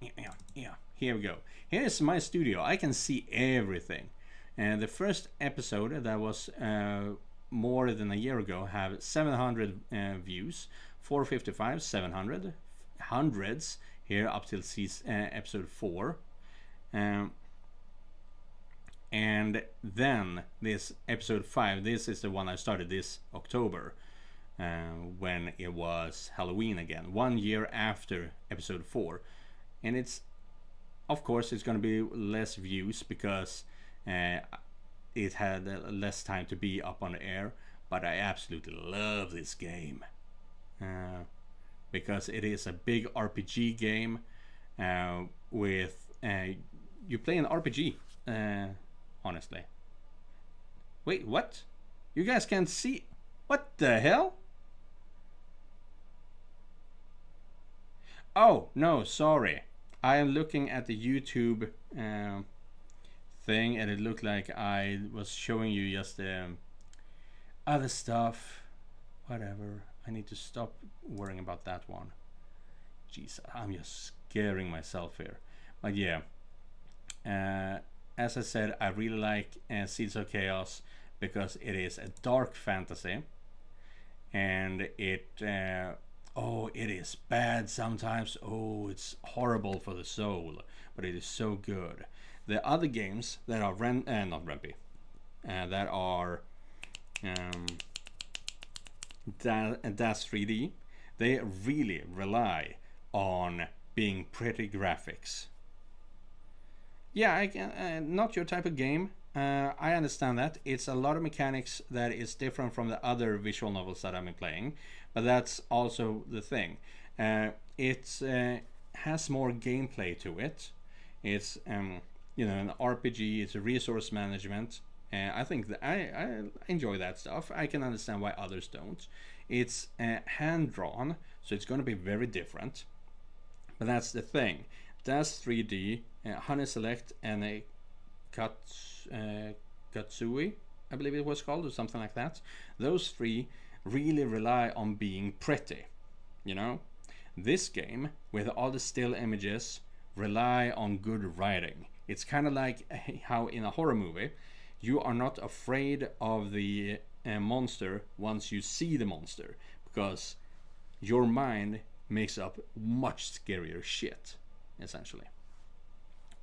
Here we go. Here's my studio. I can see everything. And the first episode that was more than a year ago have 700 views, 455, 700, hundreds here up till episode 4. And then this episode 5, this is the one I started this October, when it was Halloween again, 1 year after episode 4. And it's, of course, it's going to be less views because it had less time to be up on the air, but I absolutely love this game because it is a big RPG game with you play an RPG, honestly. Wait, what? You guys can't see? What the hell? Oh, no, sorry. I am looking at the YouTube thing, and it looked like I was showing you just other stuff. Whatever. I need to stop worrying about that one. Jeez, I'm just scaring myself here. But yeah, as I said, I really like Seeds of Chaos because it is a dark fantasy, and it it is bad sometimes. Oh, it's horrible for the soul, but it is so good. The other games that are not Rempy, that are Das 3D, they really rely on being pretty graphics. Yeah, I can, not your type of game. I understand that. It's a lot of mechanics that is different from the other visual novels that I've been playing, but that's also the thing. It has more gameplay to it. It's an RPG. It's a resource management. I think that I enjoy that stuff. I can understand why others don't. It's hand drawn, so it's going to be very different. But that's the thing. Das 3D, Honey Select, and a Katsui, I believe it was called, or something like that. Those three really rely on being pretty. You know, this game with all the still images rely on good writing. It's kind of like how in a horror movie you are not afraid of the monster once you see the monster, because your mind makes up much scarier shit, essentially.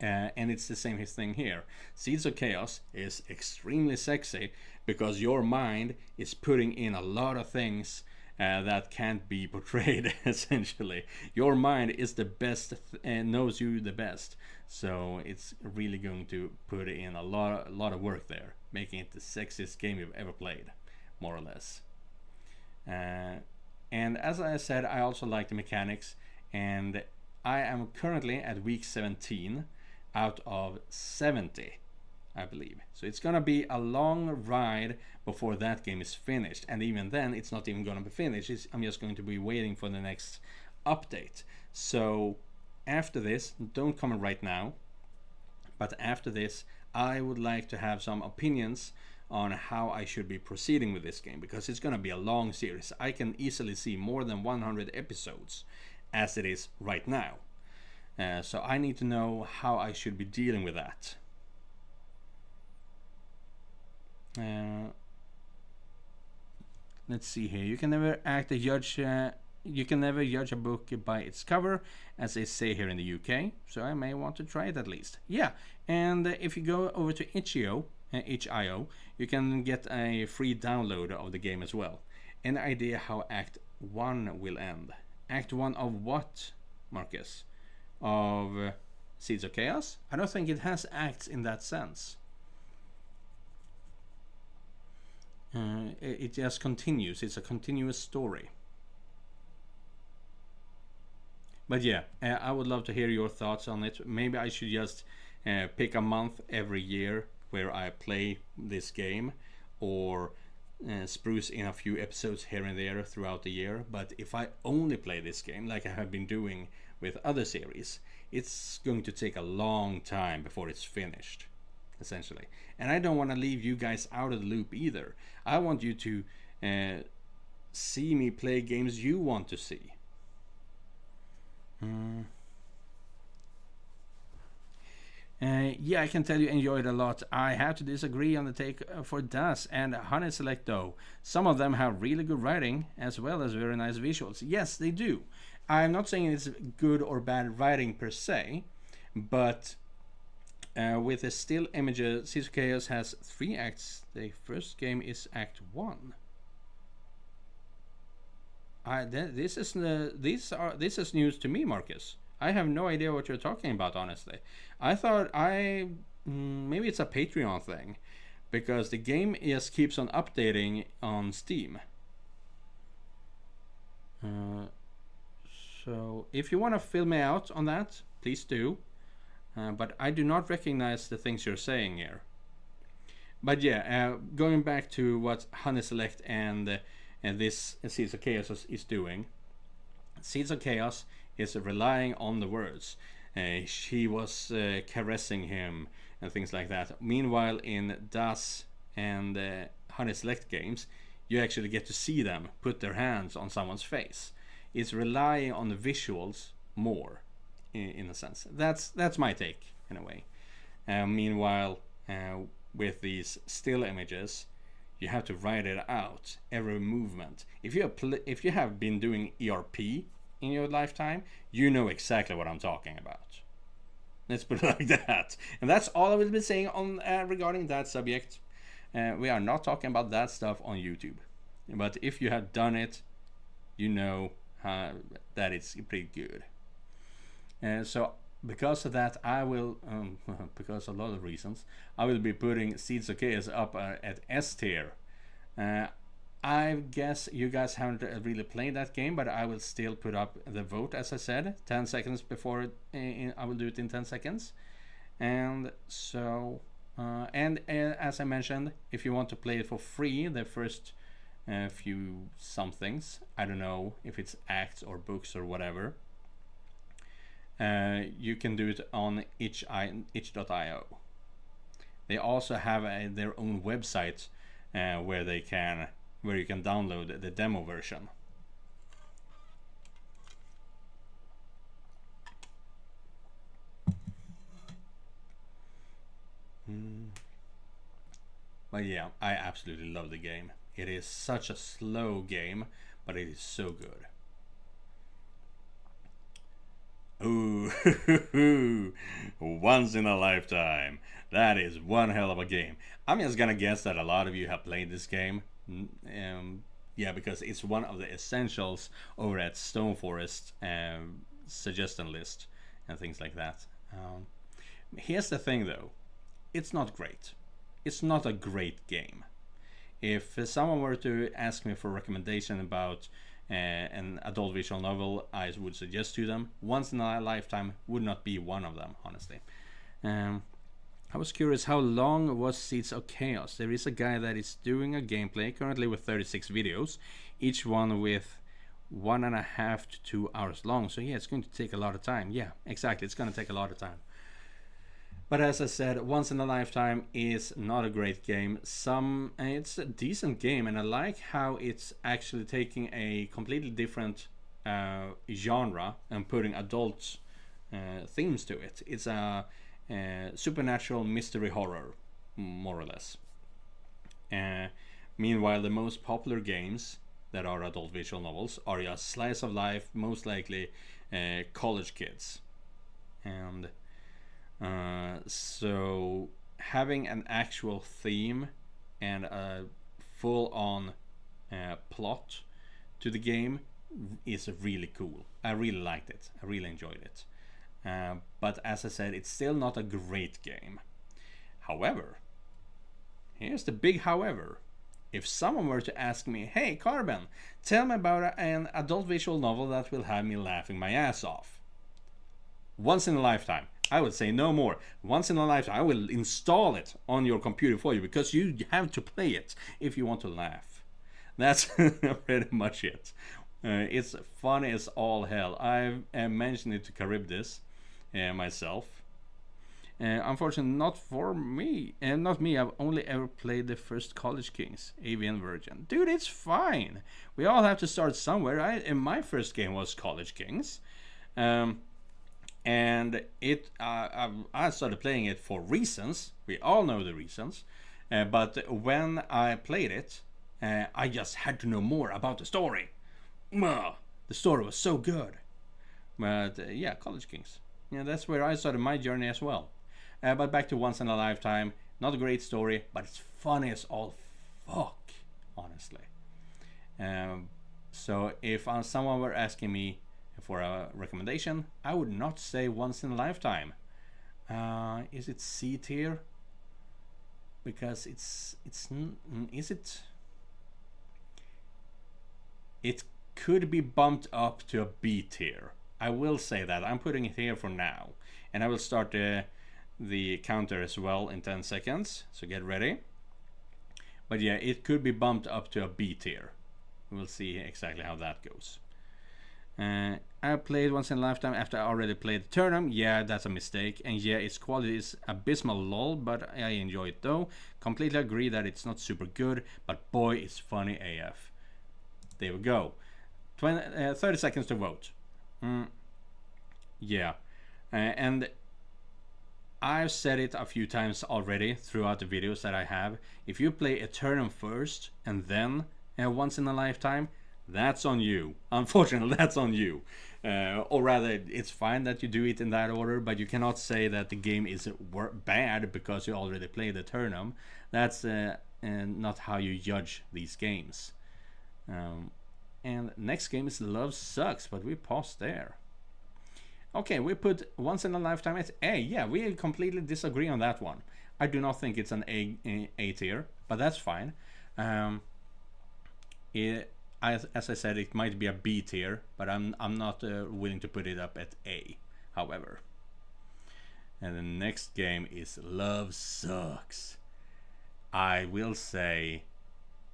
And it's the same thing here. Seeds of Chaos is extremely sexy because your mind is putting in a lot of things that can't be portrayed, essentially. Your mind is the best and knows you the best. So it's really going to put in a lot of work there, making it the sexiest game you've ever played, more or less. And as I said, I also like the mechanics, and I am currently at week 17 out of 70, I believe. So it's gonna be a long ride before that game is finished, and even then it's not even gonna be finished. I'm just going to be waiting for the next update. So after this, don't comment right now, but after this I would like to have some opinions on how I should be proceeding with this game, because it's gonna be a long series. I can easily see more than 100 episodes as it is right now. So I need to know how I should be dealing with that. Let's see here. You can never act a judge. You can never judge a book by its cover, as they say here in the UK. So I may want to try it at least. Yeah, and if you go over to itch.io, you can get a free download of the game as well. Any idea how Act 1 will end? Act 1 of what, Marcus? Of Seeds of Chaos? I don't think it has acts in that sense. It just continues. It's a continuous story. But yeah, I would love to hear your thoughts on it. Maybe I should just pick a month every year where I play this game, or spruce in a few episodes here and there throughout the year. But if I only play this game like I have been doing with other series, it's going to take a long time before it's finished, essentially. And I don't want to leave you guys out of the loop either. I want you to see me play games you want to see. Yeah, I can tell you enjoyed a lot. I have to disagree on the take for Das and Honey Select though. Some of them have really good writing as well as very nice visuals. Yes, they do. I'm not saying it's good or bad writing per se, but with the still images, Scythe of Chaos has 3 acts. The first game is Act 1. This is news to me, Marcus. I have no idea what you're talking about, honestly. I thought maybe it's a Patreon thing, because the game just keeps on updating on Steam. So if you want to fill me out on that, please do. But I do not recognize the things you're saying here. But yeah, going back to what Honey Select and this Scythe of Chaos is doing. Scythe of Chaos is relying on the words. She was caressing him and things like that. Meanwhile, in Das and Honey Select games, you actually get to see them put their hands on someone's face. It's relying on the visuals more, in a sense. That's my take, in a way. Meanwhile, with these still images, you have to write it out, every movement. If you have been doing ERP in your lifetime, you know exactly what I'm talking about. Let's put it like that. And that's all I will be saying on regarding that subject. We are not talking about that stuff on YouTube. But if you have done it, you know that it's pretty good. So because of that, I will, because of a lot of reasons, I will be putting Scythe of Chaos up at S tier. I guess you guys haven't really played that game, but I will still put up the vote, as I said, 10 seconds before I will do it in 10 seconds. And so, as I mentioned, if you want to play it for free, the first few somethings, I don't know if it's acts or books or whatever, you can do it on itch.io. They also have their own website where you can download the demo version. But yeah, I absolutely love the game. It is such a slow game, but it is so good. Ooh, once in a lifetime. That is one hell of a game. I'm just gonna guess that a lot of you have played this game. Yeah, because it's one of the essentials over at Stone Forest suggestion list and things like that. Here's the thing though, it's not great. It's not a great game. If someone were to ask me for a recommendation about an adult visual novel, I would suggest to them, Once in a Lifetime would not be one of them, honestly. I was curious, how long was Scythe of Chaos? There is a guy that is doing a gameplay currently with 36 videos, each one with 1.5 to 2 hours long. So yeah, it's going to take a lot of time. Yeah, exactly, it's going to take a lot of time. But as I said, Once in a Lifetime is not a great game. It's a decent game, and I like how it's actually taking a completely different genre and putting adult themes to it. It's a supernatural mystery horror, more or less. Meanwhile, the most popular games that are adult visual novels are just slice of life, most likely college kids. And so having an actual theme and a full-on plot to the game is really cool. I really liked it. I really enjoyed it. But as I said, it's still not a great game. However, here's the big however. If someone were to ask me, hey Carbon, tell me about an adult visual novel that will have me laughing my ass off. Once in a Lifetime. I would say no more. Once in a Lifetime. I will install it on your computer for you, because you have to play it if you want to laugh. That's pretty much it. It's fun as all hell. I've mentioned it to Charybdis myself. Unfortunately, not for me. And not me. I've only ever played the first College Kings, Avian Virgin. Dude, it's fine. We all have to start somewhere. My first game was College Kings. And and I started playing it for reasons. We all know the reasons, but when I played it, I just had to know more about the story. The story was so good. But yeah, College Kings. Yeah, that's where I started my journey as well. But back to Once in a Lifetime. Not a great story, but it's funny as all fuck, honestly. So if someone were asking me for a recommendation, I would not say Once in a Lifetime. Is it C tier? Because is it? It could be bumped up to a B tier. I will say that. I'm putting it here for now, and I will start the counter as well in 10 seconds. So get ready. But yeah, it could be bumped up to a B tier. We'll see exactly how that goes. I played Once in a Lifetime after I already played the tournament. Yeah, that's a mistake. And yeah, its quality is abysmal lol, but I enjoy it though. Completely agree that it's not super good, but boy, it's funny AF. There we go. 30 seconds to vote. Yeah. And I've said it a few times already throughout the videos that I have. If you play Eternum first and then Once in a Lifetime, that's on you. Unfortunately, that's on you. Or rather, it's fine that you do it in that order, but you cannot say that the game is bad because you already played Eternum. That's not how you judge these games. And next game is Love Sucks, but we paused there. Okay, we put Once in a Lifetime at A. Yeah, we completely disagree on that one. I do not think it's an A tier, but that's fine. As I said, it might be a B tier, but I'm not willing to put it up at A, however. And the next game is Love Sucks. I will say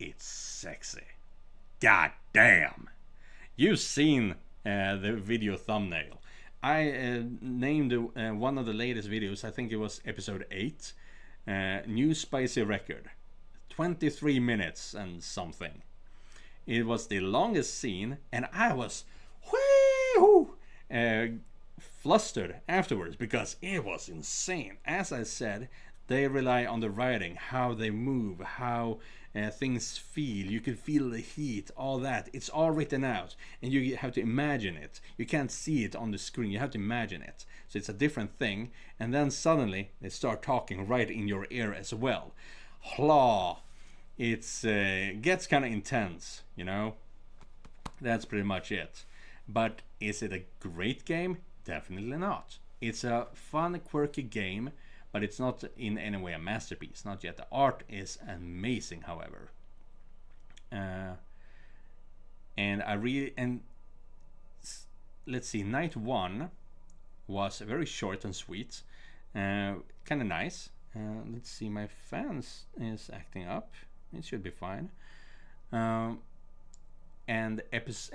it's sexy. God damn! You've seen the video thumbnail. I named one of the latest videos, I think it was episode 8, New Spicy Record. 23 minutes and something. It was the longest scene, and I was flustered afterwards because it was insane. As I said, they rely on the writing, how they move, how things feel. You can feel the heat, all that. It's all written out, and you have to imagine it. You can't see it on the screen. You have to imagine it. So it's a different thing. And then suddenly they start talking right in your ear as well. Hlah. It's gets kind of intense, you know. That's pretty much it. But is it a great game? Definitely not. It's a fun, quirky game, but it's not in any way a masterpiece. Not yet. The art is amazing, however. Let's see. Night 1 was very short and sweet, kind of nice. Let's see. My fans is acting up. It should be fine. And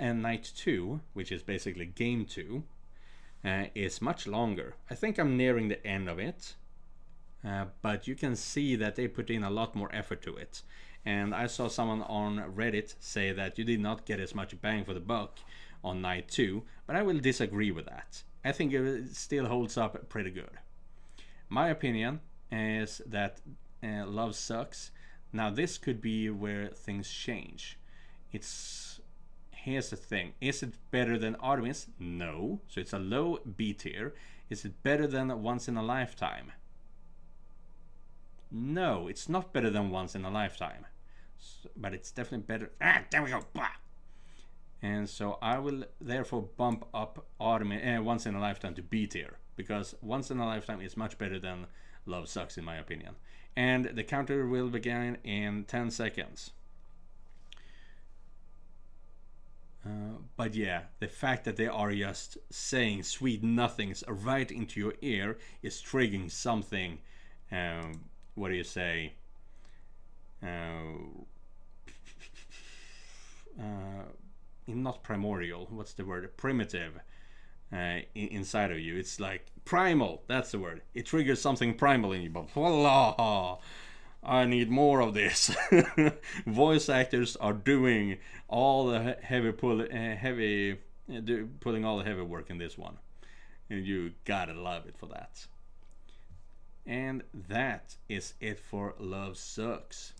night 2, which is basically game 2, is much longer. I think I'm nearing the end of it, but you can see that they put in a lot more effort to it. And I saw someone on Reddit say that you did not get as much bang for the buck on night 2, but I will disagree with that. I think it still holds up pretty good. My opinion is that Love Sucks. Now this could be where things change. Here's the thing. Is it better than Artemis? No. So it's a low B tier. Is it better than Once in a Lifetime? No, it's not better than Once in a Lifetime. But it's definitely better. There we go. Bah! And so I will therefore bump up Artemis, Once in a Lifetime to B tier. Because Once in a Lifetime is much better than Love Sucks in my opinion. And the counter will begin in 10 seconds. But yeah, the fact that they are just saying sweet nothings right into your ear is triggering something. What do you say? Not primordial. What's the word? Primitive. Inside of you. It's like primal. That's the word. It triggers something primal in you. But voila! I need more of this. Voice actors are doing all the pulling all the heavy work in this one. And you gotta love it for that. And that is it for Love Sucks.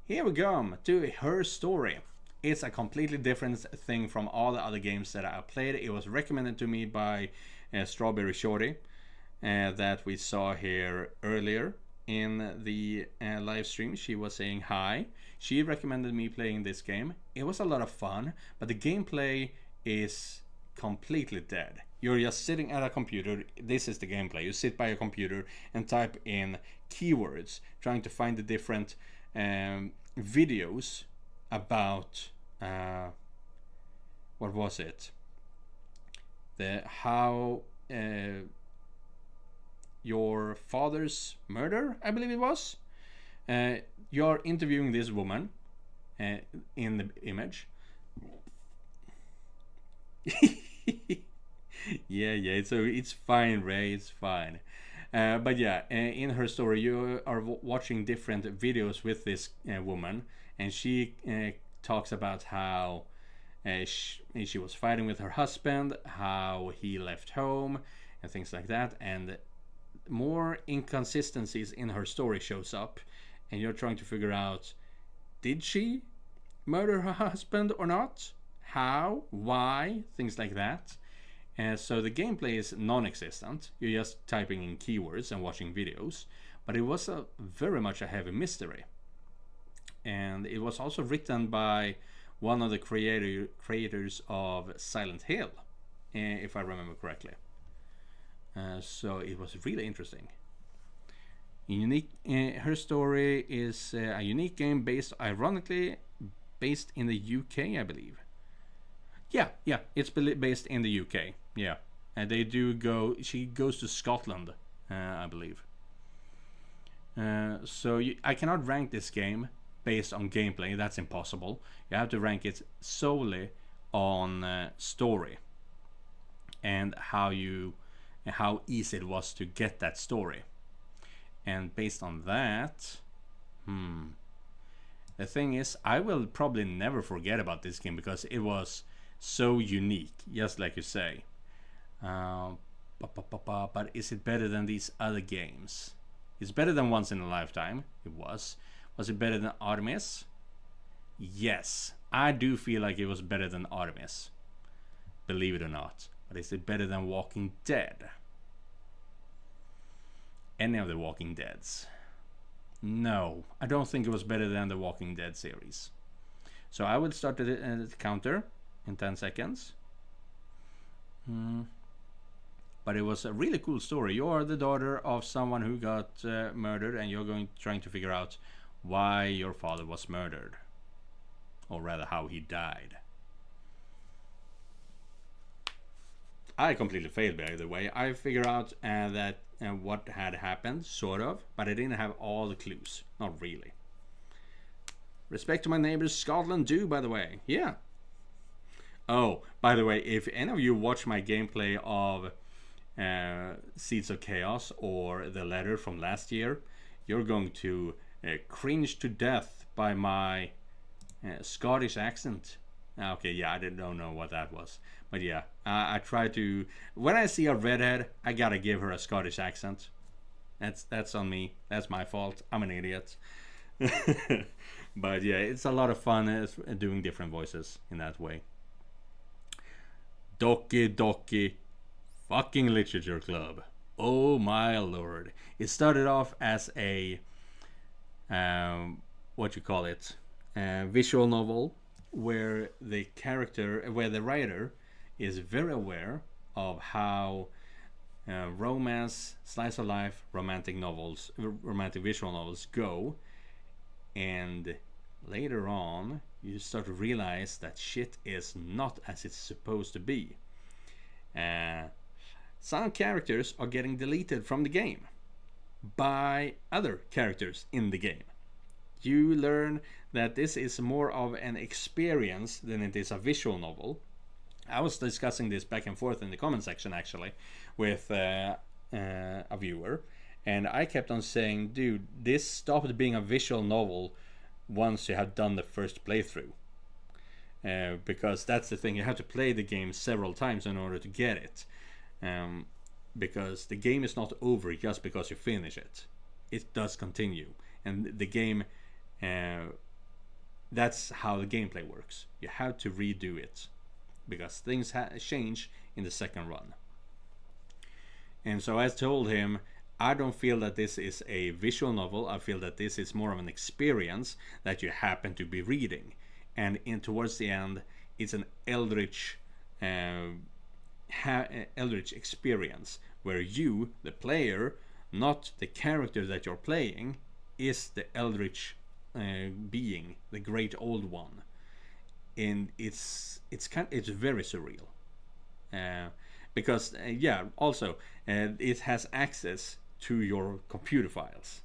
Here we go to Her Story. It's a completely different thing from all the other games that I played. It was recommended to me by Strawberry Shorty that we saw here earlier in the live stream. She was saying hi. She recommended me playing this game. It was a lot of fun, but the gameplay is completely dead. You're just sitting at a computer. This is the gameplay. You sit by a computer and type in keywords, trying to find the different videos about what was it? The how your father's murder, I believe it was. You're interviewing this woman in the image. yeah. So it's fine, Ray. It's fine. But yeah, in her story, you are watching different videos with this woman, and she talks about how she was fighting with her husband, how he left home, and things like that. And more inconsistencies in her story shows up, and you're trying to figure out, did she murder her husband or not? How? Why? Things like that. So the gameplay is non-existent. You're just typing in keywords and watching videos. But it was very much a heavy mystery. And it was also written by one of the creators of Silent Hill, if I remember correctly. So it was really interesting. Her story is a unique game ironically based in the UK, I believe. Yeah, it's based in the UK. Yeah, and they do go. She goes to Scotland, I believe. So I cannot rank this game based on gameplay. That's impossible. You have to rank it solely on story and how easy it was to get that story. And based on that, the thing is, I will probably never forget about this game because it was so unique, just like you say. But is it better than these other games? It's better than Once in a Lifetime. It was. Was it better than Artemis? Yes, I do feel like it was better than Artemis. Believe it or not. But is it better than Walking Dead? Any of the Walking Deads? No, I don't think it was better than the Walking Dead series. So I would start the counter in 10 seconds. But it was a really cool story. You're the daughter of someone who got murdered, and you're trying to figure out why your father was murdered, or rather how he died. I completely failed, by the way. I figured out that what had happened, sort of, but I didn't have all the clues. Not really. Respect to my neighbors, Scotland do, by the way. Yeah. Oh, by the way, if any of you watch my gameplay of Seeds of Chaos or The Letter from last year, you're going to cringe to death by my Scottish accent. Okay, yeah, I don't know what that was. But yeah, I try to... When I see a redhead, I gotta give her a Scottish accent. That's on me. That's my fault. I'm an idiot. But yeah, it's a lot of fun doing different voices in that way. Doki fucking literature club. Oh my lord. It started off as a visual novel where the writer is very aware of how romance, slice of life, romantic visual novels go, and later on you start to realize that shit is not as it's supposed to be. Some characters are getting deleted from the game by other characters in the game. You learn that this is more of an experience than it is a visual novel. I was discussing this back and forth in the comment section actually with a viewer, and I kept on saying, dude, this stopped being a visual novel once you have done the first playthrough. because that's the thing. You have to play the game several times in order to get it, because the game is not over just because you finish it. It does continue, and the game, that's how the gameplay works. You have to redo it because things change in the second run. And so I told him, I don't feel that this is a visual novel. I feel that this is more of an experience that you happen to be reading. And towards the end, it's an eldritch experience where you, the player, not the character that you're playing, is the eldritch being, the great old one. And it's very surreal. Because also it has access to your computer files.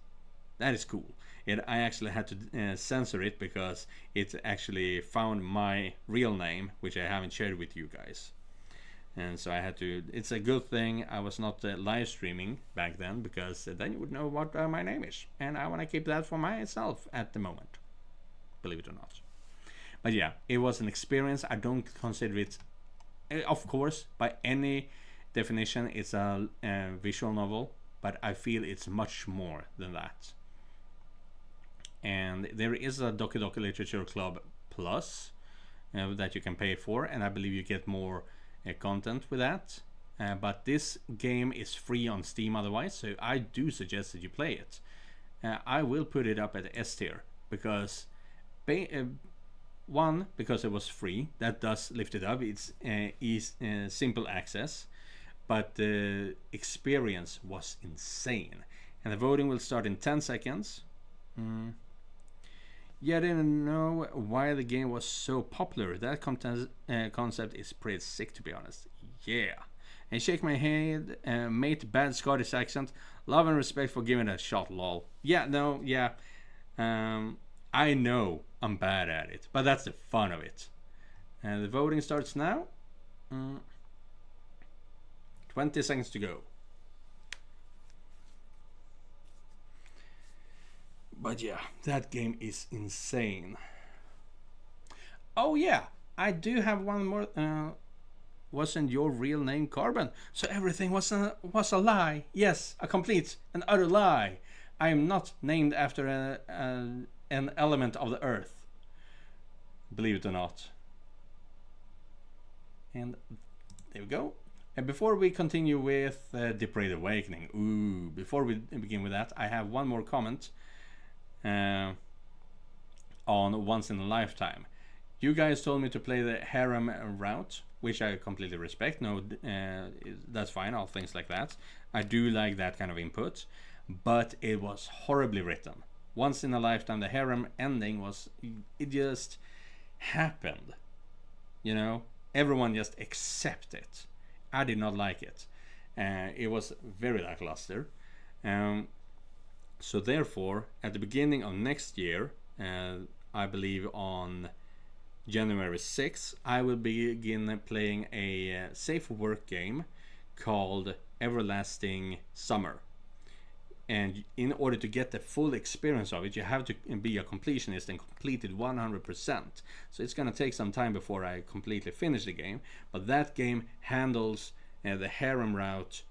That is cool. I actually had to censor it because it actually found my real name, which I haven't shared with you guys. And so I had to. It's a good thing I was not live streaming back then, because then you would know what my name is, and I want to keep that for myself at the moment, believe it or not. But yeah, it was an experience. I don't consider it, of course, by any definition, it's a visual novel, but I feel it's much more than that. And there is a Doki Doki Literature Club Plus that you can pay for, and I believe you get more content with that. But this game is free on Steam otherwise, so I do suggest that you play it. I will put it up at S tier because one, because it was free, that does lift it up. It's simple access, but the experience was insane. And the voting will start in 10 seconds. Yeah, I didn't know why the game was so popular. That concept is pretty sick, to be honest. Yeah. And shake my head, mate, bad Scottish accent. Love and respect for giving that a shot, lol. Yeah, no, yeah. I know I'm bad at it, but that's the fun of it. And the voting starts now. 20 seconds to go. But yeah, that game is insane. Oh yeah, I do have one more. Wasn't your real name Carbon? So everything was a lie. Yes, a complete and utter lie. I am not named after an element of the earth. Believe it or not. And there we go. And before we continue with Depraved Awakening, before we begin with that, I have one more comment on Once in a Lifetime. You guys told me to play the harem route, which I completely respect. No, that's fine, all things like that. I do like that kind of input, but it was horribly written. Once in a Lifetime, the harem ending it just happened. You know, everyone just accepted it. I did not like it. It was very lackluster. So therefore, at the beginning of next year, I believe on January 6th, I will begin playing a safe work game called Everlasting Summer. And in order to get the full experience of it, you have to be a completionist and complete it 100%. So it's going to take some time before I completely finish the game. But that game handles the harem route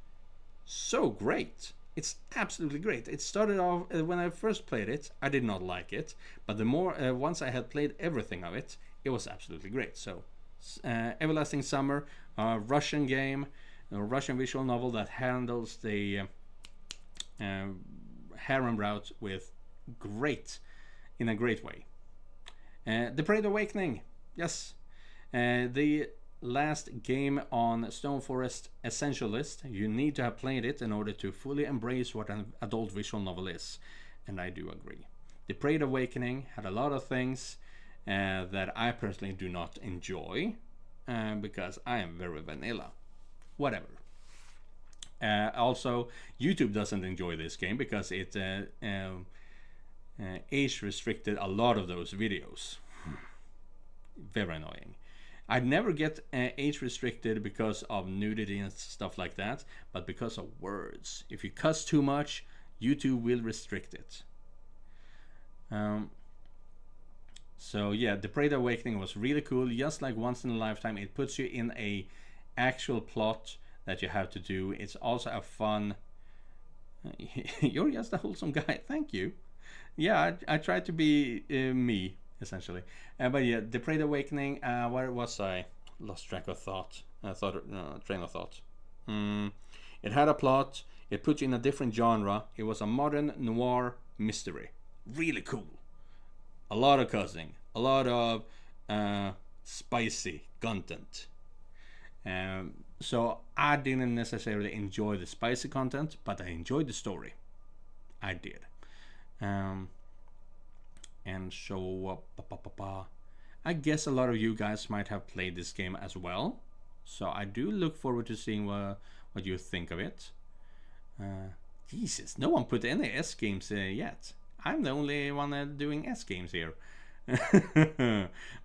so great. It's absolutely great. It started off, when I first played it, I did not like it. But the more, once I had played everything of it, it was absolutely great. So Everlasting Summer, a Russian game, a Russian visual novel that handles the harem route in a great way. Depraved Awakening, yes, the last game on Stone Forest Essentialist. You need to have played it in order to fully embrace what an adult visual novel is, and I do agree. Depraved Awakening had a lot of things that I personally do not enjoy because I am very vanilla. Whatever. Also, YouTube doesn't enjoy this game because it age restricted a lot of those videos. Very annoying. I'd never get age restricted because of nudity and stuff like that, but because of words. If you cuss too much, YouTube will restrict it. So yeah, Depraved Awakening was really cool. Just like once in a lifetime, it puts you in a actual plot that you have to do. It's also a fun. You're just a wholesome guy. Thank you. Yeah, I try to be me essentially. But yeah, Depraved Awakening. Where was I? Lost track of thought. Train of thought. It had a plot. It put you in a different genre. It was a modern noir mystery. Really cool. A lot of cussing. A lot of spicy content. So I didn't necessarily enjoy the spicy content, but I enjoyed the story. I did. And so I guess a lot of you guys might have played this game as well. So I do look forward to seeing what you think of it. Jesus, no one put any S games yet. I'm the only one doing S games here.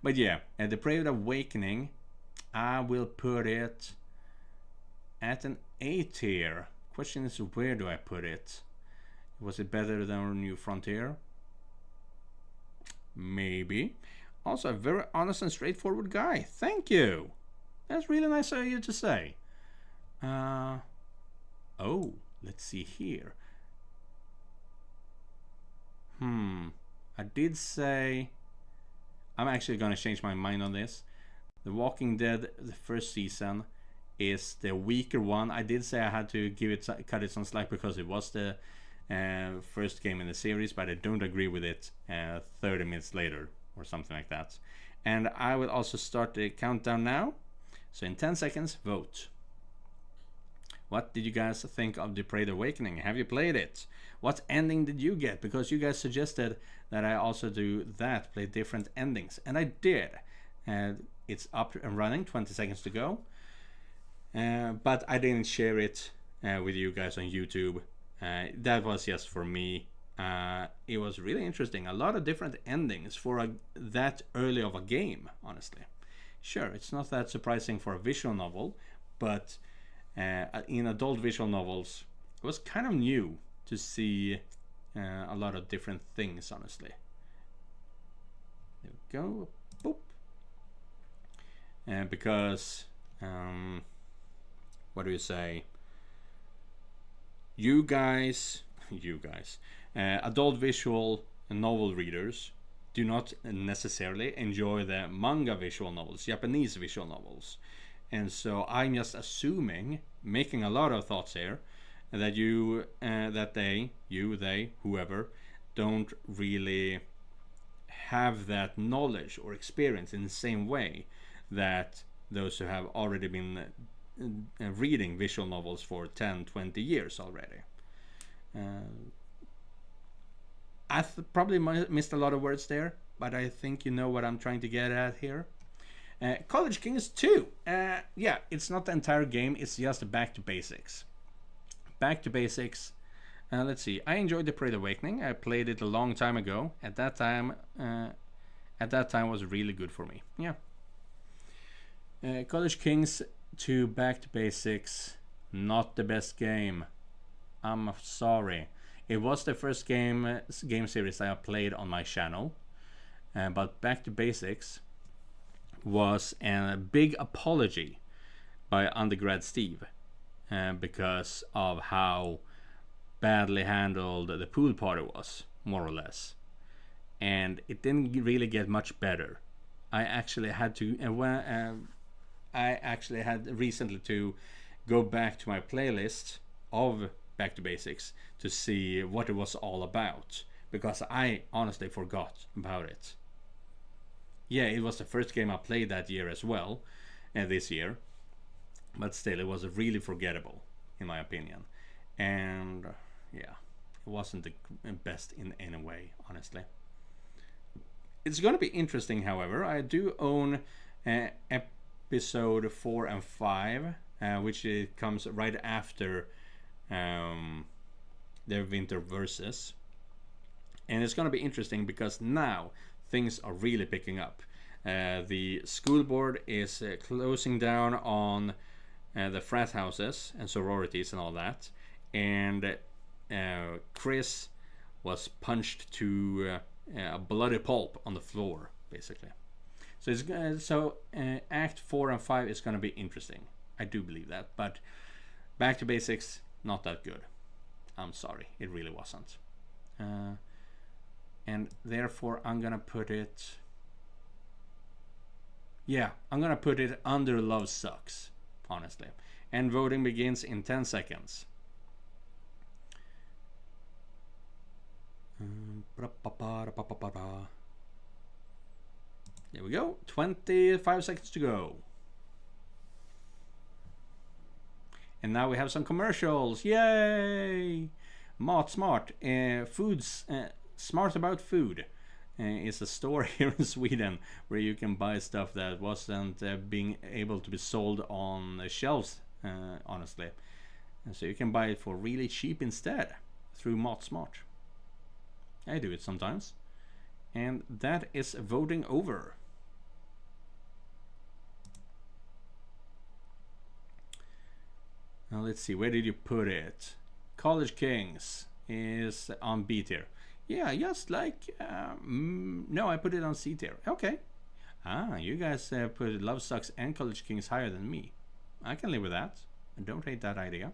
But yeah, Depraved Awakening, I will put it at an A tier. Question is, where do I put it? Was it better than New Frontier? Maybe. Also, a very honest and straightforward guy. Thank you. That's really nice of you to say. Oh, let's see here. I did say... I'm actually going to change my mind on this. The Walking Dead, the first season, is the weaker one. I did say I had to cut it some slack because it was the first game in the series, but I don't agree with it 30 minutes later or something like that. And I will also start the countdown now. So in 10 seconds, vote. What did you guys think of Depraved Awakening? Have you played it? What ending did you get? Because you guys suggested that I also do that, play different endings. And I did. It's up and running, 20 seconds to go. But I didn't share it with you guys on YouTube. That was just for me. It was really interesting. A lot of different endings for that early of a game, honestly. Sure, it's not that surprising for a visual novel, but in adult visual novels, it was kind of new to see a lot of different things, honestly. There we go. Boop. Because, what do you say? You guys, adult visual novel readers do not necessarily enjoy the manga visual novels, Japanese visual novels. And so I'm just assuming, making a lot of thoughts here, that they, whoever, don't really have that knowledge or experience in the same way that those who have already been reading visual novels for 10, 20 years already. I probably missed a lot of words there, but I think you know what I'm trying to get at here. College Kings 2. Yeah, it's not the entire game, it's just back to basics. Back to basics. Let's see. I enjoyed Depraved Awakening. I played it a long time ago. At that time was really good for me. Yeah. College Kings 2 Back to Basics. Not the best game. I'm sorry. It was the first game series I played on my channel. But Back to Basics was a big apology by undergrad Steve because of how badly handled the pool party was, more or less, and it didn't really get much better. I actually had recently to go back to my playlist of Back to Basics to see what it was all about, because I honestly forgot about it. Yeah, it was the first game I played that year as well, this year. But still, it was really forgettable, in my opinion. And, yeah, it wasn't the best in any way, honestly. It's going to be interesting, however. I do own episode 4 and 5, which comes right after the Winter Versus. And it's going to be interesting because now things are really picking up. The school board is closing down on the frat houses and sororities and all that. And Chris was punched to a bloody pulp on the floor basically. So Act 4 and 5 is going to be interesting. I do believe that, but Back to Basics, not that good. I'm sorry, it really wasn't. And therefore I'm gonna put it, I'm gonna put it under Love Sucks, honestly. And voting begins in 10 seconds. There we go, 25 seconds to go. And now we have some commercials. Yay! Mat Smart. Foods. Smart About Food. Is a store here in Sweden where you can buy stuff that wasn't being able to be sold on the shelves, honestly. And so you can buy it for really cheap instead through Mat Smart. I do it sometimes. And that is voting over. Now let's see, where did you put it? College Kings is on B tier. Yeah, just like, no, I put it on C tier. Okay. You guys put Love Sucks and College Kings higher than me. I can live with that. I don't hate that idea.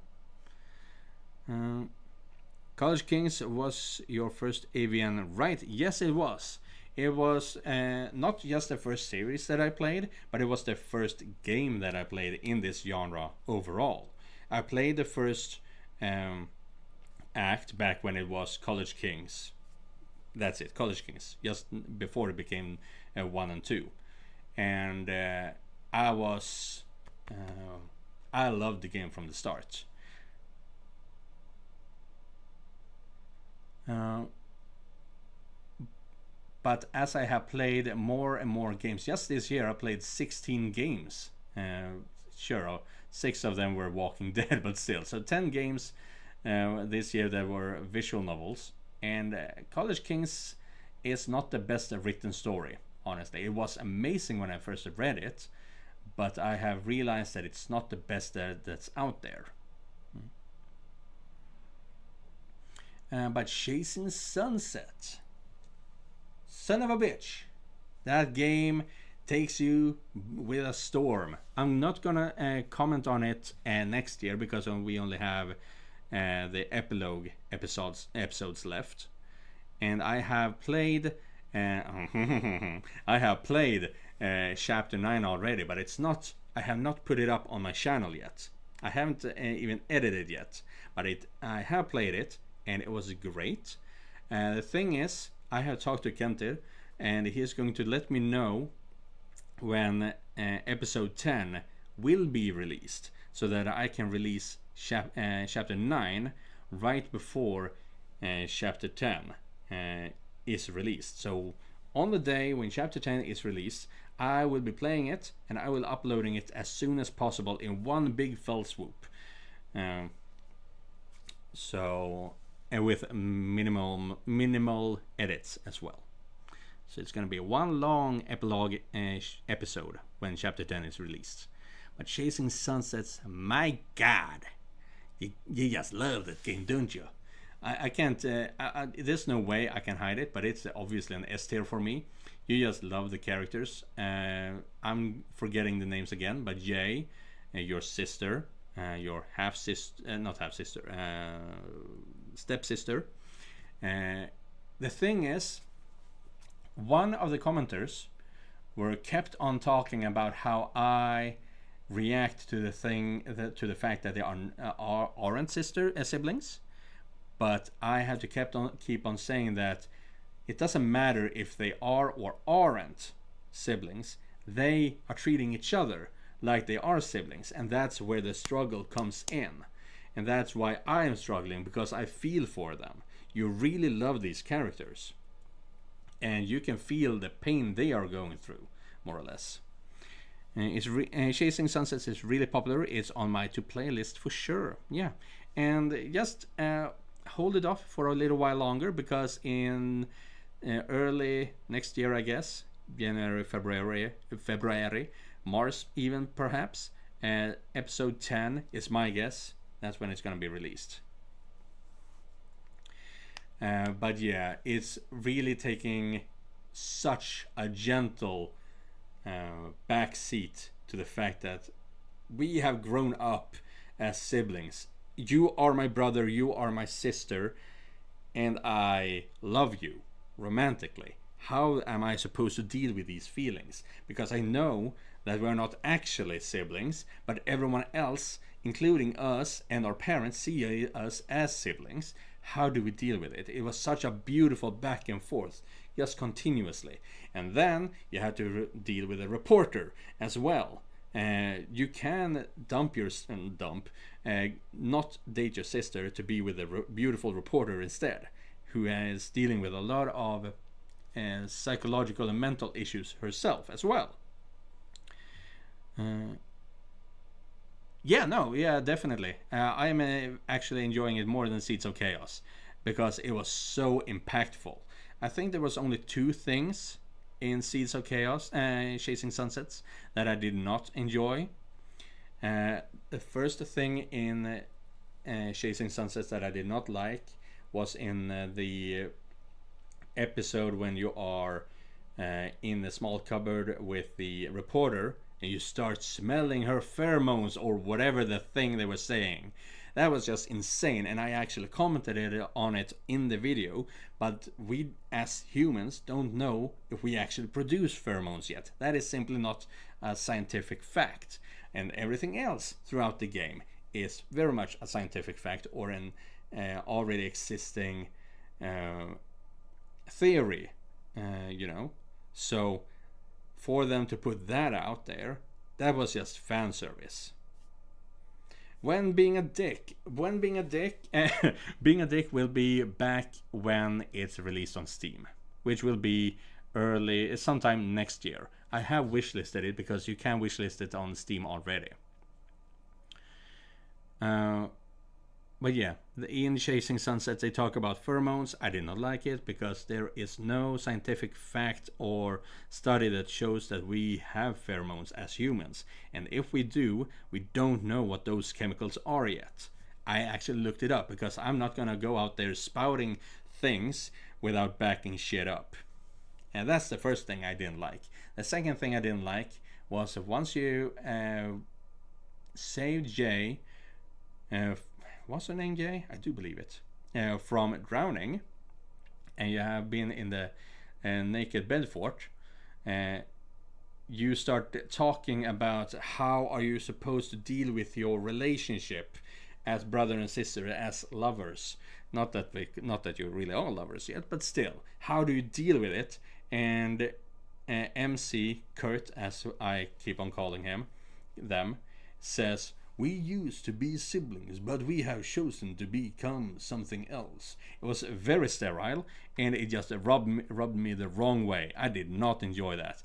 College Kings was your first AVN, right? Yes, it was. It was not just the first series that I played, but it was the first game that I played in this genre overall. I played the first act back when it was College Kings. That's it, College Kings, just before it became 1 and 2. And I loved the game from the start. But as I have played more and more games, just this year I played 16 games. Sure, 6 of them were Walking Dead, but still. So 10 games this year that were visual novels. And College Kings is not the best written story, honestly. It was amazing when I first read it, but I have realized that it's not the best that's out there. But Chasing Sunset, son of a bitch, that game takes you with a storm. I'm not gonna comment on it next year because we only have the epilogue episodes left, and I have played chapter 9 already, but I have not put it up on my channel yet. I haven't even edited yet, but I have played it and it was great. The thing is, I have talked to Kentir and he's going to let me know when episode 10 will be released, so that I can release chapter 9 right before chapter 10 is released. So on the day when chapter 10 is released, I will be playing it and I will uploading it as soon as possible in one big fell swoop. And with minimal edits as well. So it's going to be one long epilogue episode when chapter 10 is released. But Chasing Sunsets, my God, you just love that game, don't you? I can't, there's no way I can hide it, but it's obviously an S tier for me. You just love the characters. I'm forgetting the names again, but Jay, your sister, your stepsister. The thing is, one of the commenters were kept on talking about how I react to the fact that they aren't siblings, but I have to keep on saying that it doesn't matter if they are or aren't siblings. They are treating each other like they are siblings, and that's where the struggle comes in, and that's why I am struggling, because I feel for them. You really love these characters, and you can feel the pain they are going through, more or less. Chasing Sunsets is really popular. It's on my to-play list for sure. Yeah, and just hold it off for a little while longer, because in early next year, I guess, January, February, March even perhaps, episode 10 is my guess. That's when it's going to be released. But yeah, it's really taking such a gentle backseat to the fact that we have grown up as siblings. You are my brother, you are my sister, and I love you romantically. How am I supposed to deal with these feelings? Because I know that we're not actually siblings, but everyone else, including us and our parents, see us as siblings. How do we deal with it? It was such a beautiful back and forth, just continuously. And then you have to deal with a reporter as well. You can not date your sister to be with a beautiful reporter instead, who is dealing with a lot of psychological and mental issues herself as well. Definitely. I am actually enjoying it more than Seeds of Chaos because it was so impactful. I think there was only 2 things in Seeds of Chaos, Chasing Sunsets, that I did not enjoy. The first thing in Chasing Sunsets that I did not like was in the episode when you are in the small cupboard with the reporter and you start smelling her pheromones or whatever the thing they were saying. That was just insane, and I actually commented on it in the video, but we as humans don't know if we actually produce pheromones yet. That is simply not a scientific fact, and everything else throughout the game is very much a scientific fact or an already existing theory, So for them to put that out there, that was just fan service. When being a dick, being a dick will be back when it's released on Steam, which will be sometime next year. I have wishlisted it because you can wishlist it on Steam already. But yeah, in Chasing Sunsets they talk about pheromones. I did not like it because there is no scientific fact or study that shows that we have pheromones as humans. And if we do, we don't know what those chemicals are yet. I actually looked it up because I'm not gonna go out there spouting things without backing shit up. And that's the first thing I didn't like. The second thing I didn't like was once you saved Jay, what's her name, Jay? I do believe it. From drowning, and you have been in the naked bed fort, you start talking about how are you supposed to deal with your relationship as brother and sister, as lovers. Not that you really are lovers yet, but still, how do you deal with it? And MC Kurt, as I keep on calling them, says, "We used to be siblings, but we have chosen to become something else." It was very sterile, and it just rubbed me the wrong way. I did not enjoy that.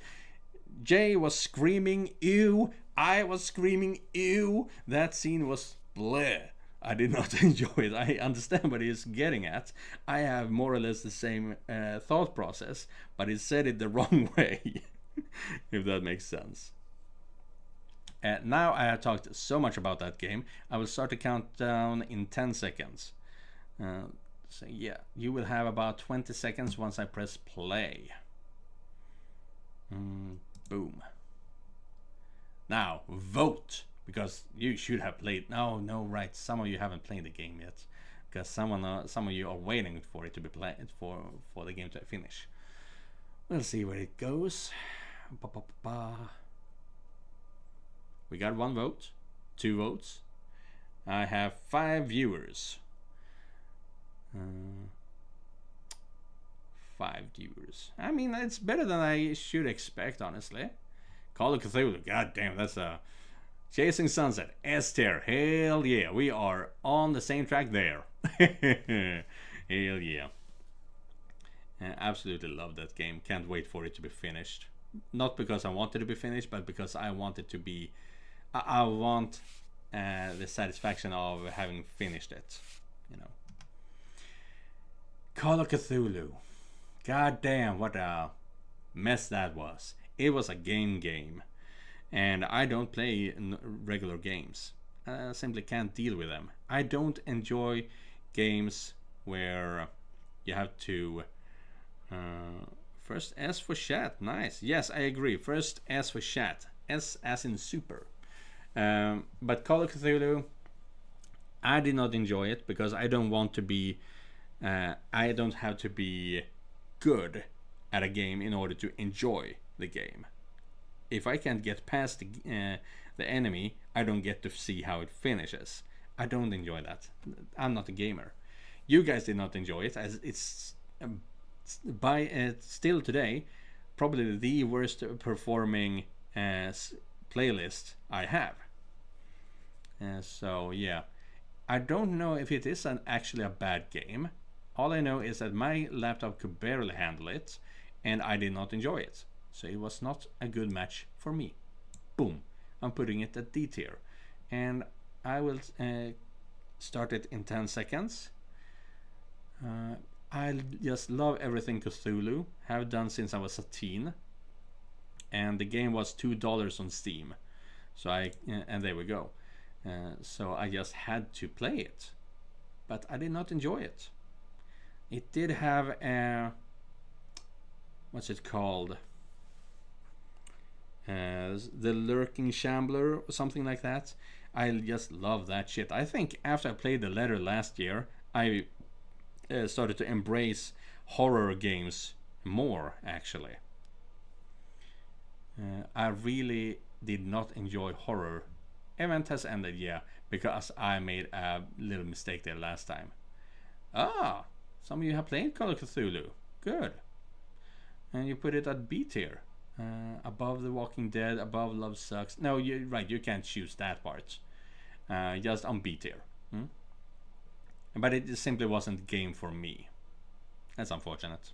Jay was screaming, "Ew!" I was screaming, "Ew!" That scene was bleh. I did not enjoy it. I understand what he's getting at. I have more or less the same thought process, but he said it the wrong way, if that makes sense. Now I have talked so much about that game, I will start the countdown in 10 seconds. So yeah, you will have about 20 seconds once I press play. Boom. Now, vote, because you should have played. No, right, some of you haven't played the game yet, because some of you are waiting for it to be played, for the game to finish. We'll see where it goes. We got 1 vote, 2 votes. I have 5 viewers. 5 viewers. I mean, it's better than I should expect, honestly. Call of Cthulhu. God damn, that's a Chasing Sunset. S-tier. Hell yeah, we are on the same track there. Hell yeah. I absolutely love that game. Can't wait for it to be finished. Not because I want it to be finished, but because I want it to be. I want the satisfaction of having finished it, Call of Cthulhu. God damn, what a mess that was. It was a game, and I don't play regular games. I simply can't deal with them. I don't enjoy games where you have to First S for chat. Nice. Yes, I agree. First S for chat. S as in super. But Call of Cthulhu, I did not enjoy it because I don't want to be. I don't have to be good at a game in order to enjoy the game. If I can't get past the enemy, I don't get to see how it finishes. I don't enjoy that. I'm not a gamer. You guys did not enjoy it, as it's still today probably the worst performing playlist I have. So yeah, I don't know if it is actually a bad game. All I know is that my laptop could barely handle it, and I did not enjoy it. So it was not a good match for me. Boom. I'm putting it at D tier. And I will start it in 10 seconds. I just love everything Cthulhu. Have done since I was a teen. And the game was $2 on Steam. So and there we go. So I just had to play it. But I did not enjoy it. It did have a... what's it called? The Lurking Shambler or something like that. I just love that shit. I think after I played the letter last year, I started to embrace horror games more, actually. I really did not enjoy horror. Event has ended, yeah, because I made a little mistake there last time. Ah, some of you have played Call of Cthulhu. Good. And you put it at B tier. Above The Walking Dead, above Love Sucks. No, you're right, you can't choose that part. Just on B tier. But it simply wasn't game for me. That's unfortunate.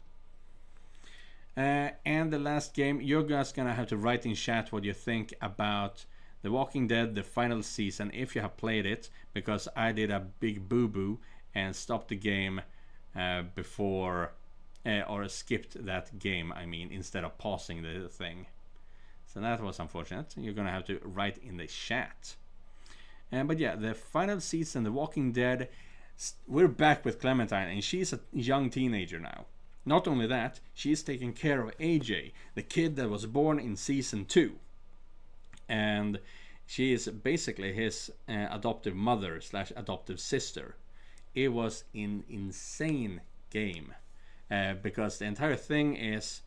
And the last game, you're guys gonna have to write in chat what you think about The Walking Dead, the final season, if you have played it, because I did a big boo-boo and stopped the game before... or skipped that game, I mean, instead of pausing the thing. So that was unfortunate. You're gonna have to write in the chat. But yeah, the final season, The Walking Dead, we're back with Clementine, and she's a young teenager now. Not only that, she's taking care of AJ, the kid that was born in season 2. And she is basically his adoptive mother / adoptive sister. It was an insane game. Because the entire thing is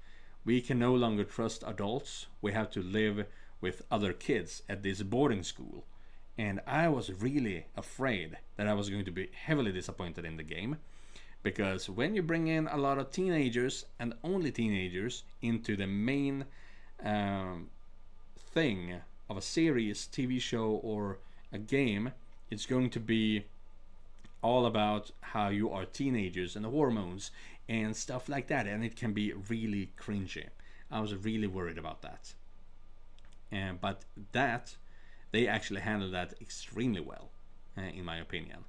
we can no longer trust adults. We have to live with other kids at this boarding school. And I was really afraid that I was going to be heavily disappointed in the game. Because when you bring in a lot of teenagers, and only teenagers, into the main thing of a series, TV show, or a game, it's going to be all about how you are teenagers and the hormones and stuff like that, and it can be really cringy. I was really worried about that. But they actually handled that extremely well, in my opinion.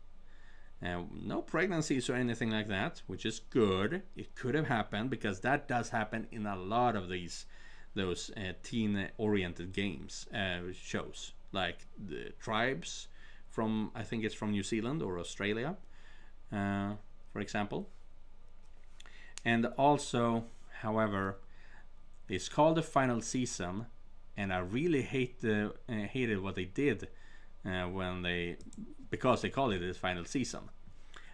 No pregnancies or anything like that, which is good. It could have happened, because that does happen in a lot of those teen-oriented games, shows, like the Tribes from, I think it's from New Zealand or Australia, for example. And also, however, it's called the final season, and I really hated what they did because they called it the final season.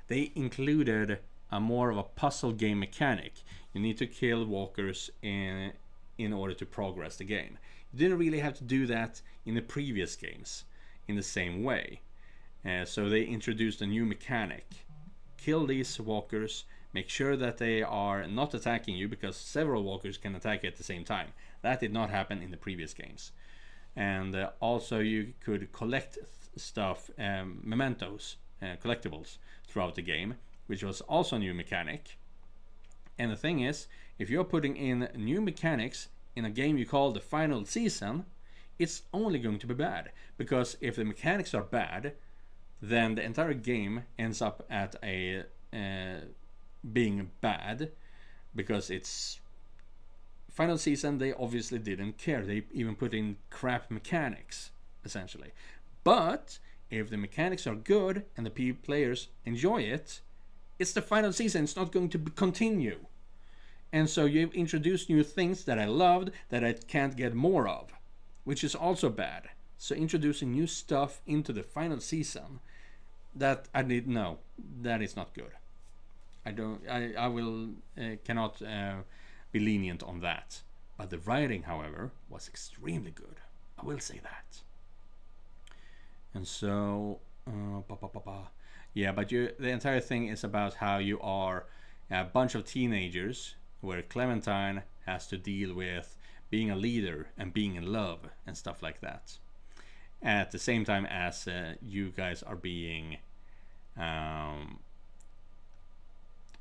They included a more of a puzzle game mechanic. You need to kill walkers in order to progress the game. You didn't really have to do that in the previous games in the same way. So they introduced a new mechanic. Kill these walkers. Make sure that they are not attacking you, because several walkers can attack you at the same time. That did not happen in the previous games. And also you could collect stuff, mementos, collectibles throughout the game, which was also a new mechanic. And the thing is, if you're putting in new mechanics in a game you call the final season, it's only going to be bad. Because if the mechanics are bad, then the entire game ends up at being bad, because it's final season. They obviously didn't care. They even put in crap mechanics, essentially. But if the mechanics are good and the players enjoy it, it's the final season. It's not going to continue. And so you've introduced new things that I loved that I can't get more of, which is also bad. So introducing new stuff into the final season that I didn't know, that is not good. I will cannot be lenient on that. But the writing, however, was extremely good. I will say that. And so, yeah, but the entire thing is about how you are a bunch of teenagers, where Clementine has to deal with being a leader and being in love and stuff like that. At the same time as you guys are being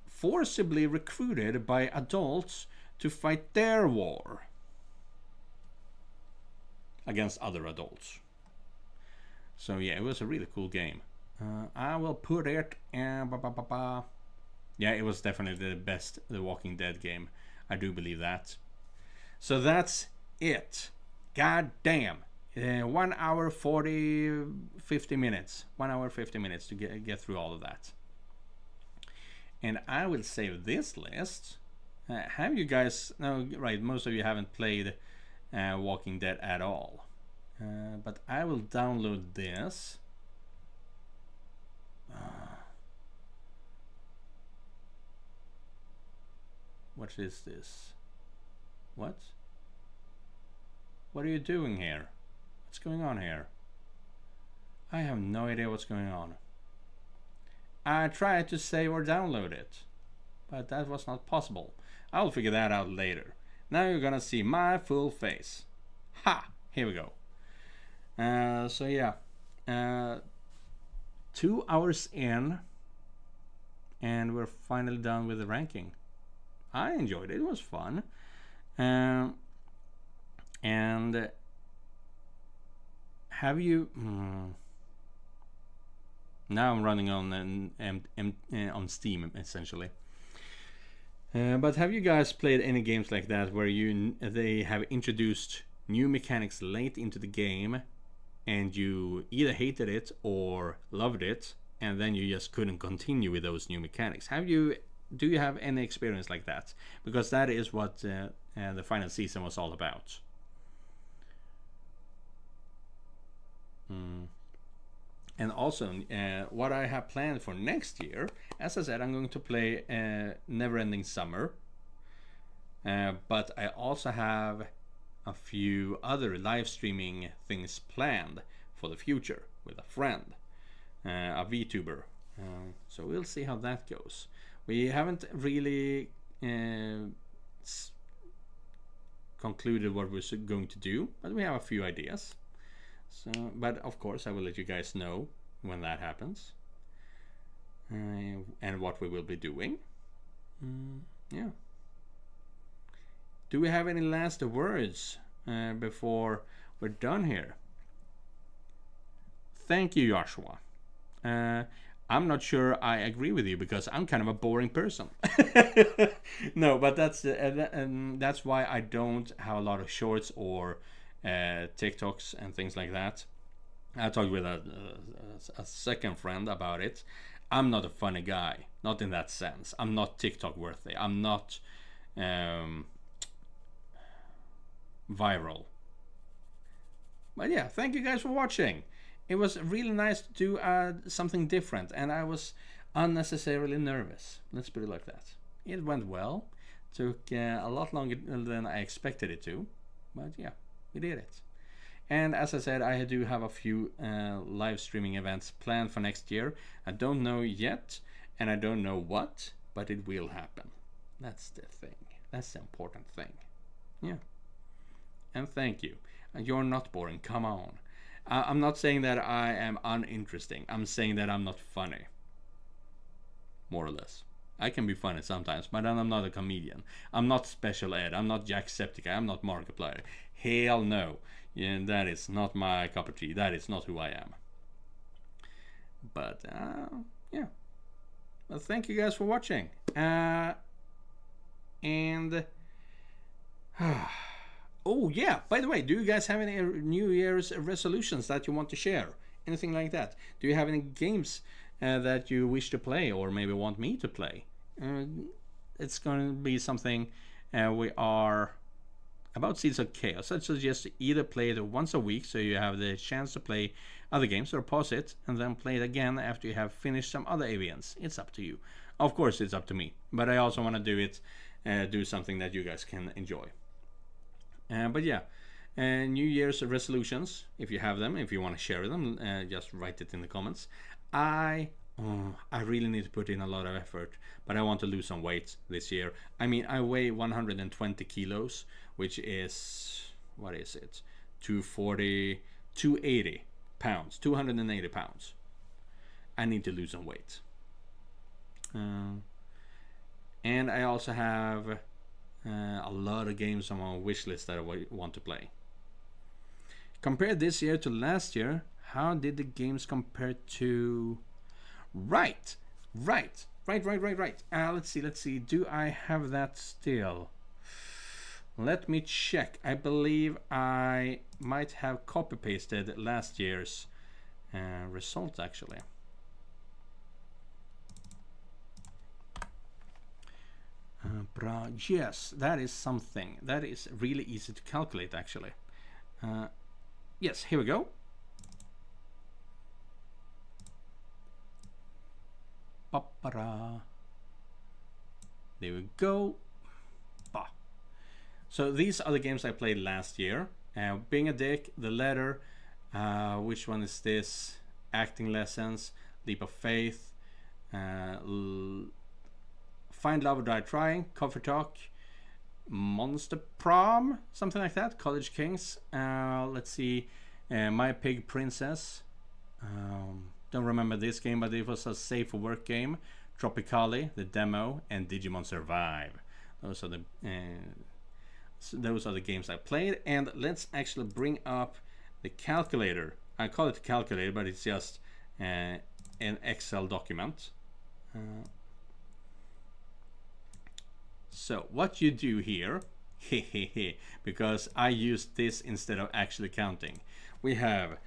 forcibly recruited by adults to fight their war against other adults. So yeah, it was a really cool game. I will put it yeah, it was definitely the best The Walking Dead game. I do believe that. So that's it. God damn. 1 hour 50 minutes. 1 hour 50 minutes to get through all of that. And I will save this list. Have you guys... No, right, most of you haven't played Walking Dead at all. But I will download this. What is this? What? What are you doing here? What's going on here? I have no idea what's going on. I tried to save or download it, but that was not possible. I'll figure that out later. Now you're gonna see my full face. Ha! Here we go. So yeah, 2 hours in, and we're finally done with the ranking. I enjoyed it. It was fun. And have you? Now I'm running on Steam essentially. But have you guys played any games like that where they have introduced new mechanics late into the game, and you either hated it or loved it, and then you just couldn't continue with those new mechanics? Do you have any experience like that? Because that is what the final season was all about. And also, what I have planned for next year, as I said, I'm going to play Neverending Summer. But I also have a few other live streaming things planned for the future with a friend, a VTuber. So we'll see how that goes. We haven't really concluded what we're going to do, but we have a few ideas. So, but of course, I will let you guys know when that happens, and what we will be doing. Yeah. Do we have any last words before we're done here? Thank you, Joshua. I'm not sure I agree with you because I'm kind of a boring person. No, but that's why I don't have a lot of shorts or TikToks and things like that. I talked with a second friend about it. I'm not a funny guy, not in that sense. I'm not TikTok worthy. I'm not viral. But yeah, thank you guys for watching. It was really nice to do something different, and I was unnecessarily nervous. Let's put it like that. It went well. Took a lot longer than I expected it to, but yeah, we did it. And as I said, I do have a few live streaming events planned for next year. I don't know yet, and I don't know what, but it will happen. That's the thing. That's the important thing. Yeah. And thank you. You're not boring. Come on. I'm not saying that I am uninteresting. I'm saying that I'm not funny. More or less. I can be funny sometimes, but I'm not a comedian. I'm not Special Ed. I'm not Jacksepticeye. I'm not Markiplier. Hell no. Yeah, that is not my cup of tea. That is not who I am. But, yeah. Well, thank you guys for watching. Oh yeah, by the way, do you guys have any New Year's resolutions that you want to share? Anything like that? Do you have any games that you wish to play or maybe want me to play? it's going to be something we are about Seeds of Chaos. I suggest either play it once a week so you have the chance to play other games, or pause it and then play it again after you have finished some other events. It's up to you. Of course, it's up to me, but I also want to do it, do something that you guys can enjoy. But yeah, New Year's resolutions, if you have them, if you want to share them, just write it in the comments. I really need to put in a lot of effort, but I want to lose some weight this year. I mean, I weigh 120 kilos, which is, what is it? 280 pounds, 280 pounds. I need to lose some weight. And I also have a lot of games on my wish list that I want to play. Compare this year to last year, how did the games compare to... Right. Let's see. Do I have that still? Let me check. I believe I might have copy pasted last year's results actually. Yes, that is something. That is really easy to calculate actually. Yes, here we go. There we go. So these are the games I played last year. Being a Dick, The Letter, which one is this? Acting Lessons, Leap of Faith, Find Love or Die Trying, Coffee Talk, Monster Prom, something like that, College Kings. Let's see, My Pig Princess. Don't remember this game, but it was a safe for work game. Tropicali, the demo, and Digimon Survive. Those are the games I played. And let's actually bring up the calculator. I call it a calculator, but it's just an Excel document. So what you do here, because I used this instead of actually counting. We have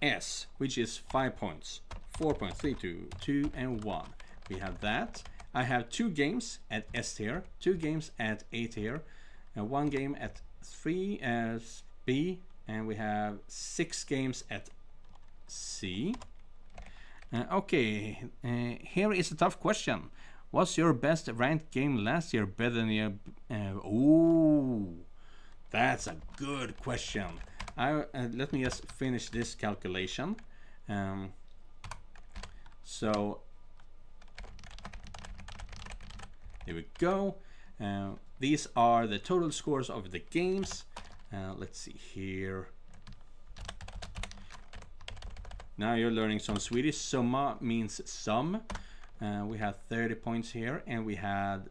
S, which is 5 points, 4 points, 3, 2, 2, and 1. We have that. I have 2 games at S tier, 2 games at A tier, and 1 game at 3 as B, and we have 6 games at C. Okay, here is a tough question. Was your best ranked game last year better than your... ooh, that's a good question. Let me just finish this calculation. So here we go. These are the total scores of the games. Let's see here. Now you're learning some Swedish. Summa means sum. We had 30 points here, and we had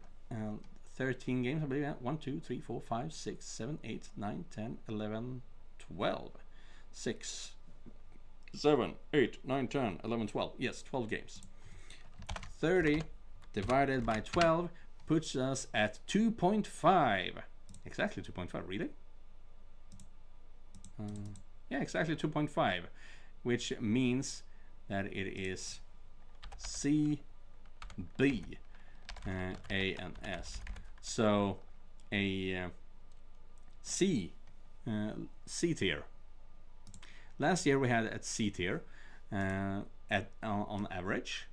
13 games, I believe. 1, 2, 3, 4, 5, 6, 7, 8, 9, 10, 11, 12. 6, 7, 8, 9, 10, 11, 12. Yes, 12 games. 30 divided by 12 puts us at 2.5. Exactly 2.5, really? Yeah, exactly 2.5, which means that it is C, B, A, and S. So a C tier. Last year we had at C tier on average,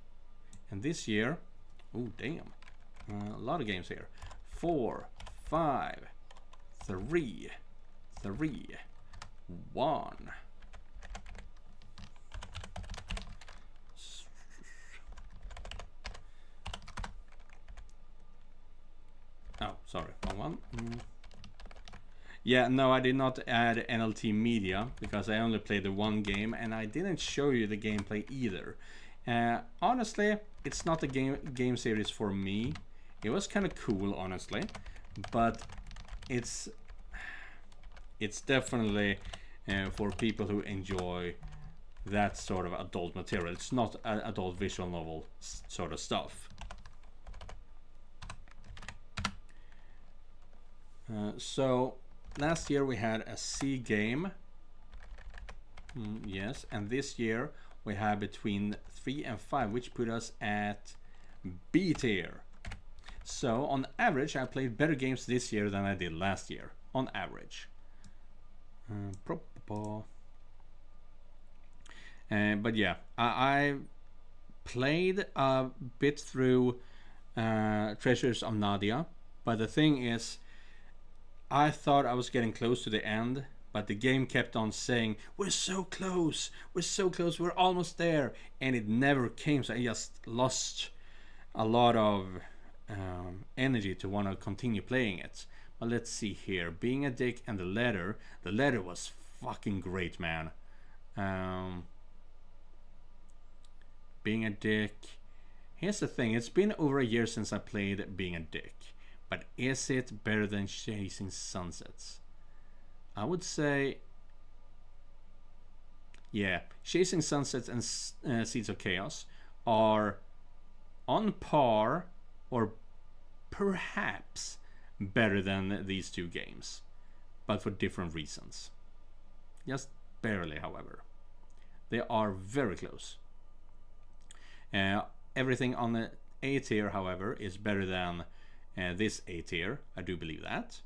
and this year, oh damn, a lot of games here. 4, 5, 3, 1. Oh, sorry, wrong one. Yeah, no, I did not add NLT Media because I only played the one game, and I didn't show you the gameplay either. Honestly, it's not a game series for me. It was kind of cool, honestly, but it's definitely for people who enjoy that sort of adult material. It's not adult visual novel sort of stuff. So last year we had a C game, yes, and this year we have between 3 and 5, which put us at B tier. So on average, I played better games this year than I did last year. On average. But yeah, I played a bit through Treasures of Nadia. But the thing is, I thought I was getting close to the end. But the game kept on saying, we're so close, we're almost there. And it never came, so I just lost a lot of energy to want to continue playing it. But let's see here. Being a Dick and the letter was fucking great, man. Being a Dick. Here's the thing, it's been over a year since I played Being a Dick. But is it better than Chasing Sunsets? I would say, yeah, Chasing Sunsets and Seeds of Chaos are on par or perhaps better than these two games, but for different reasons. Just barely, however. They are very close. Everything on the A tier, however, is better than this A tier. I do believe that.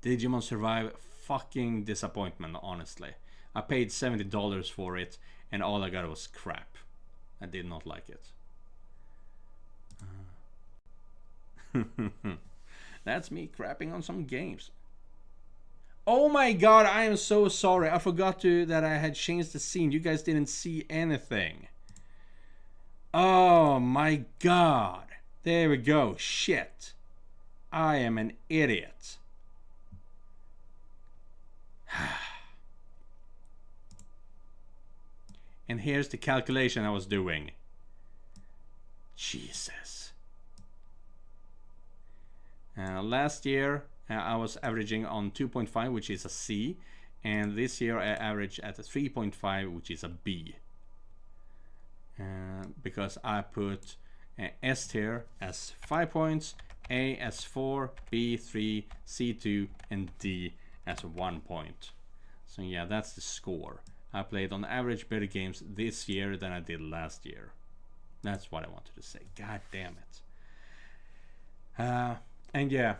Digimon Survive, fucking disappointment, honestly. I paid $70 for it and all I got was crap. I did not like it. That's me crapping on some games. Oh my god, I am so sorry. I forgot that I had changed the scene. You guys didn't see anything. Oh my god. There we go. Shit. I am an idiot. And here's the calculation I was doing. Jesus. Last year I was averaging on 2.5, which is a C, and this year I averaged at a 3.5, which is a B. Because I put S tier as 5 points, A as 4, B 3, C 2, and D as 1 point. So yeah, that's the score. I played on average better games this year than I did last year. That's what I wanted to say. God damn it. And yeah,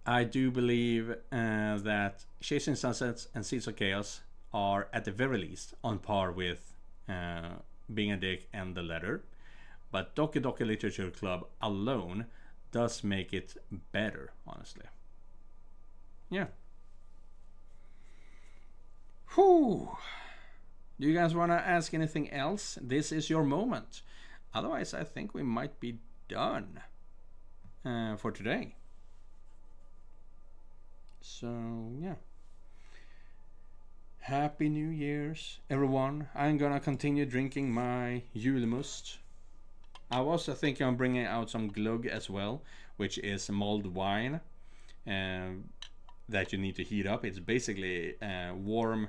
I do believe that Chasing Sunsets and Seeds of Chaos are at the very least on par with Being a Dick and The Letter. But Doki Doki Literature Club alone does make it better, honestly. Yeah. Whew. Do you guys want to ask anything else? This is your moment. Otherwise, I think we might be done for today. So, yeah. Happy New Year's, everyone. I'm gonna continue drinking my julmust. I was thinking of bringing out some glögg as well, which is mulled wine that you need to heat up. It's basically a warm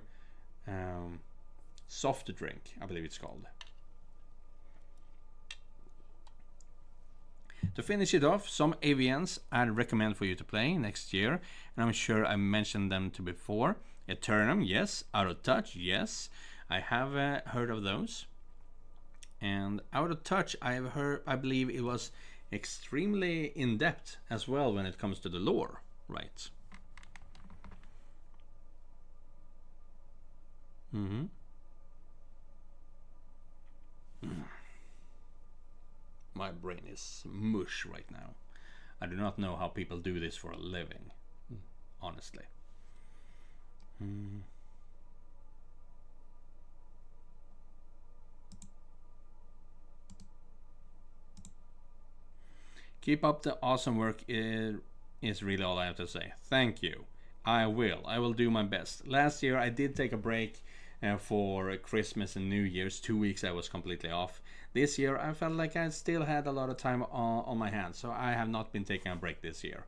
soft drink, I believe it's called. To finish it off, some AVNs I'd recommend for you to play next year, and I'm sure I mentioned them to before. Eternum, yes. Out of Touch, yes. I have heard of those. And Out of Touch, I believe it was extremely in-depth as well when it comes to the lore, right? My brain is mush right now. I do not know how people do this for a living, honestly. Keep up the awesome work, is really all I have to say. Thank you. I will do my best. Last year I did take a break for Christmas and New Year's. 2 weeks I was completely off. This year I felt like I still had a lot of time on my hands, so I have not been taking a break this year.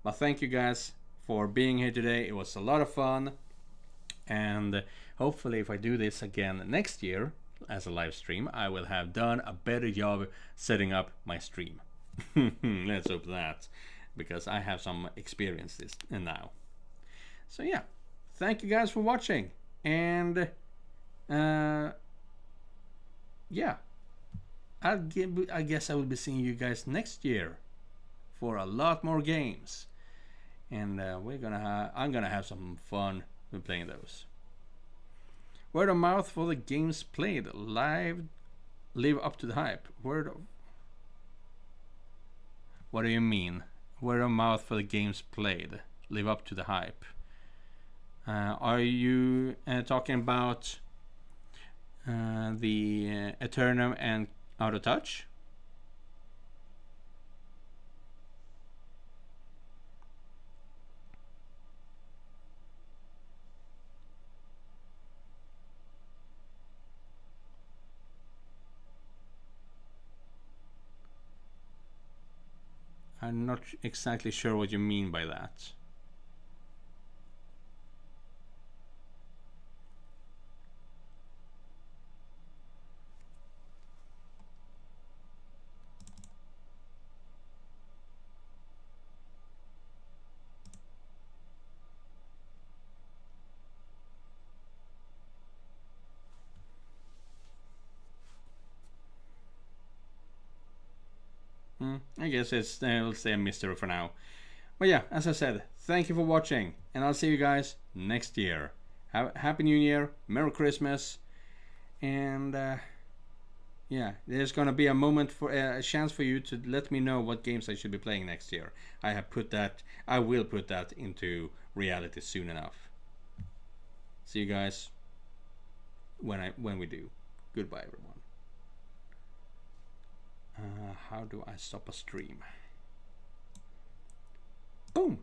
But thank you guys for being here today. It was a lot of fun, and hopefully if I do this again next year as a live stream, I will have done a better job setting up my stream. Let's hope that, because I have some experience this now. So yeah, thank you guys for watching, and yeah, I guess I will be seeing you guys next year for a lot more games, and I'm gonna have some fun with playing those. Word of mouth for the games played live up to the hype. What do you mean? Word of mouth for the games played live up to the hype. Are you talking about the Eternum and Out of Touch? I'm not exactly sure what you mean by that. I guess it'll stay a mystery for now. But yeah, as I said, thank you for watching, and I'll see you guys next year. Happy New Year, Merry Christmas, and yeah, there's gonna be a moment for a chance for you to let me know what games I should be playing next year. I will put that into reality soon enough. See you guys when we do. Goodbye, everyone. How do I stop a stream? Boom!